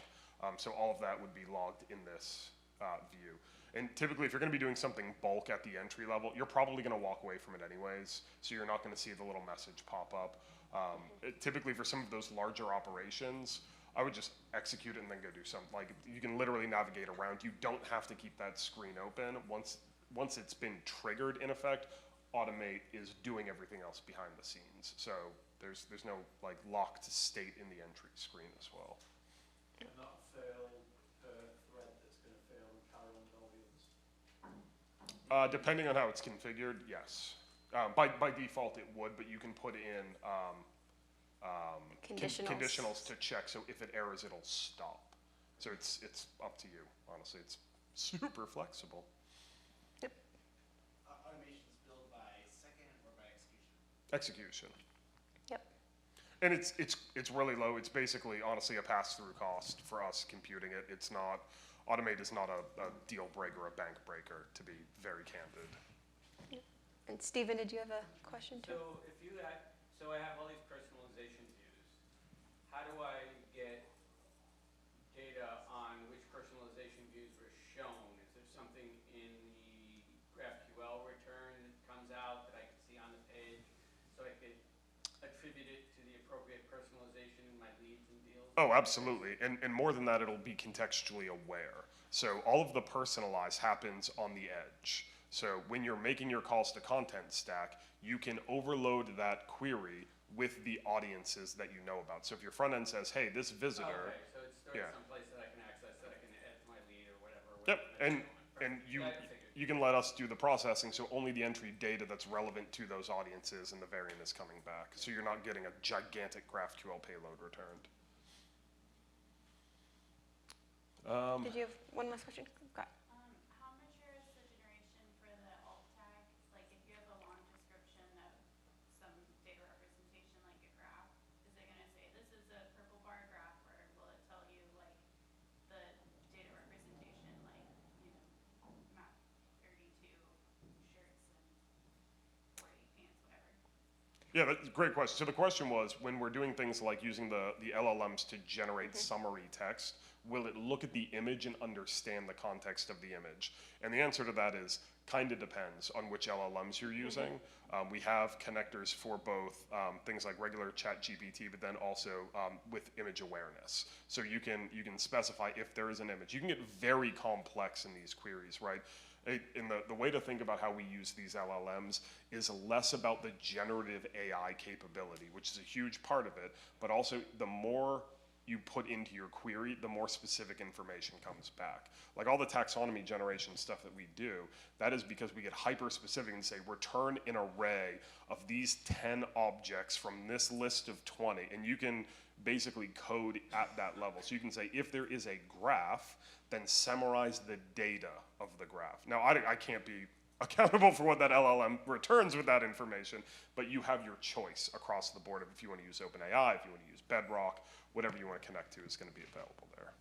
So all of that would be logged in this view. And typically, if you're going to be doing something bulk at the entry level, you're probably going to walk away from it anyways, so you're not going to see the little message pop up. Typically, for some of those larger operations, I would just execute it and then go do something. Like, you can literally navigate around. You don't have to keep that screen open. Once it's been triggered, in effect, Automate is doing everything else behind the scenes. So there's no like locked state in the entry screen as well. And that'll fail per thread that's going to fail and carry on with all the others? Depending on how it's configured, yes. By default it would, but you can put in conditionals to check, so if it errors, it'll stop. So it's up to you, honestly. It's super flexible. Yep. Automations built by second or by execution? Execution. Yep. And it's really low. It's basically, honestly, a pass-through cost for us computing it. It's not, Automate is not a deal breaker, a bank breaker, to be very candid. And Stephen, did you have a question too? So I have all these personalization views. How do I get data on which personalization views were shown? Is there something in the GraphQL return that comes out that I can see on the page so I could attribute it to the appropriate personalization in my leads and deals? Oh, absolutely. And more than that, it'll be contextually aware. So all of the personalize happens on the edge. So when you're making your calls to Contentstack, you can overload that query with the audiences that you know about. So if your front end says, hey, this visitor. Okay, so it's stored someplace that I can access, that I can add to my lead or whatever. Yep, and you can let us do the processing, so only the entry data that's relevant to those audiences and the variant is coming back. So you're not getting a gigantic GraphQL payload returned. Did you have one last question? Go ahead. How mature is the generation for the alt tag? Like if you have a long description of some data representation like a graph, is it going to say this is a purple bar graph, or will it tell you like the data representation, like, you know, map 32 shirts and 40 pants, whatever? Yeah, that's a great question. So the question was, when we're doing things like using the LLMs to generate summary text, will it look at the image and understand the context of the image? And the answer to that is kind of depends on which LLMs you're using. We have connectors for both things like regular ChatGPT, but then also with image awareness. So you can specify if there is an image. You can get very complex in these queries, right? And the way to think about how we use these LLMs is less about the generative AI capability, which is a huge part of it, but also the more you put into your query, the more specific information comes back. Like all the taxonomy generation stuff that we do, that is because we get hyper specific and say, return an array of these 10 objects from this list of 20, and you can basically code at that level. So you can say, if there is a graph, then summarize the data of the graph. Now, I can't be accountable for what that LLM returns with that information, but you have your choice across the board of if you want to use OpenAI, if you want to use Bedrock, whatever you want to connect to is going to be available there.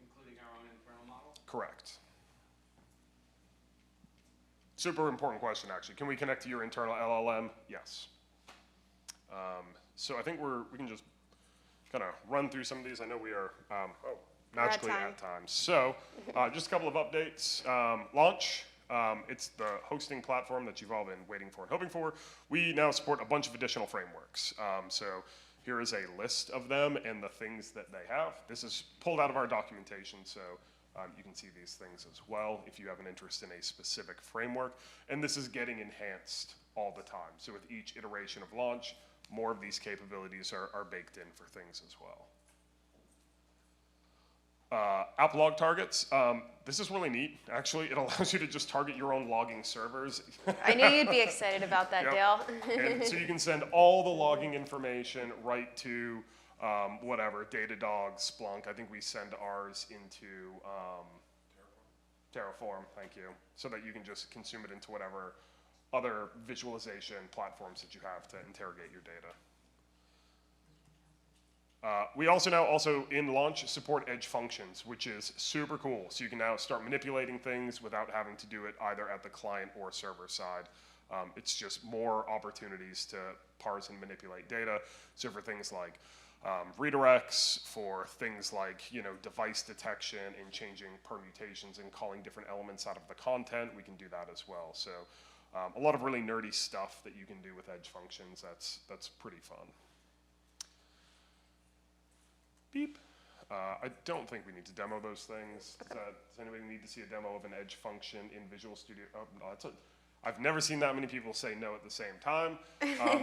Including our own internal model? Correct. Super important question, actually. Can we connect to your internal LLM? Yes. So I think we can just kind of run through some of these. I know we are magically at time. So just a couple of updates. Launch. It's the hosting platform that you've all been waiting for and hoping for. We now support a bunch of additional frameworks. So here is a list of them and the things that they have. This is pulled out of our documentation, so you can see these things as well if you have an interest in a specific framework. And this is getting enhanced all the time. So with each iteration of launch, more of these capabilities are baked in for things as well. App log targets. This is really neat, actually. It allows you to just target your own logging servers. I knew you'd be excited about that, Dale. And so you can send all the logging information right to whatever, Datadog, Splunk. I think we send ours into Terraform, thank you, so that you can just consume it into whatever other visualization platforms that you have to interrogate your data. We also now in launch support edge functions, which is super cool. So you can now start manipulating things without having to do it either at the client or server side. It's just more opportunities to parse and manipulate data. So for things like redirects, for things like device detection and changing permutations and calling different elements out of the content, we can do that as well. So a lot of really nerdy stuff that you can do with edge functions. That's pretty fun. Beep. I don't think we need to demo those things. Does anybody need to see a demo of an edge function in Visual Studio? Oh, no, I've never seen that many people say no at the same time.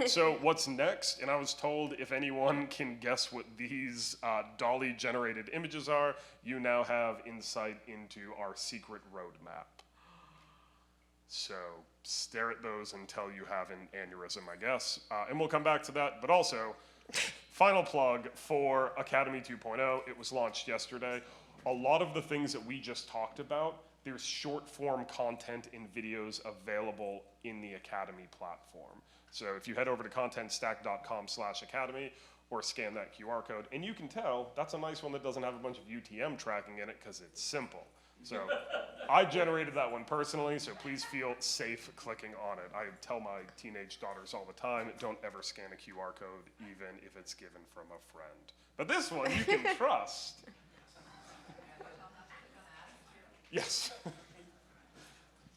So what's next? And I was told if anyone can guess what these Dolly generated images are, you now have insight into our secret roadmap. So stare at those until you have an aneurysm, I guess. And we'll come back to that, but also, final plug for Academy 2.0. It was launched yesterday. A lot of the things that we just talked about, there's short form content in videos available in the Academy platform. So if you head over to contentstack.com/academy or scan that QR code, and you can tell that's a nice one that doesn't have a bunch of UTM tracking in it because it's simple. So I generated that one personally, so please feel safe clicking on it. I tell my teenage daughters all the time, don't ever scan a QR code, even if it's given from a friend. But this one you can trust. Yes.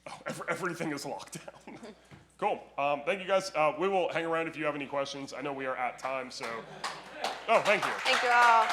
Oh, everything is locked down. Cool. Thank you guys. We will hang around if you have any questions. I know we are at time, so. Oh, thank you. Thank you all.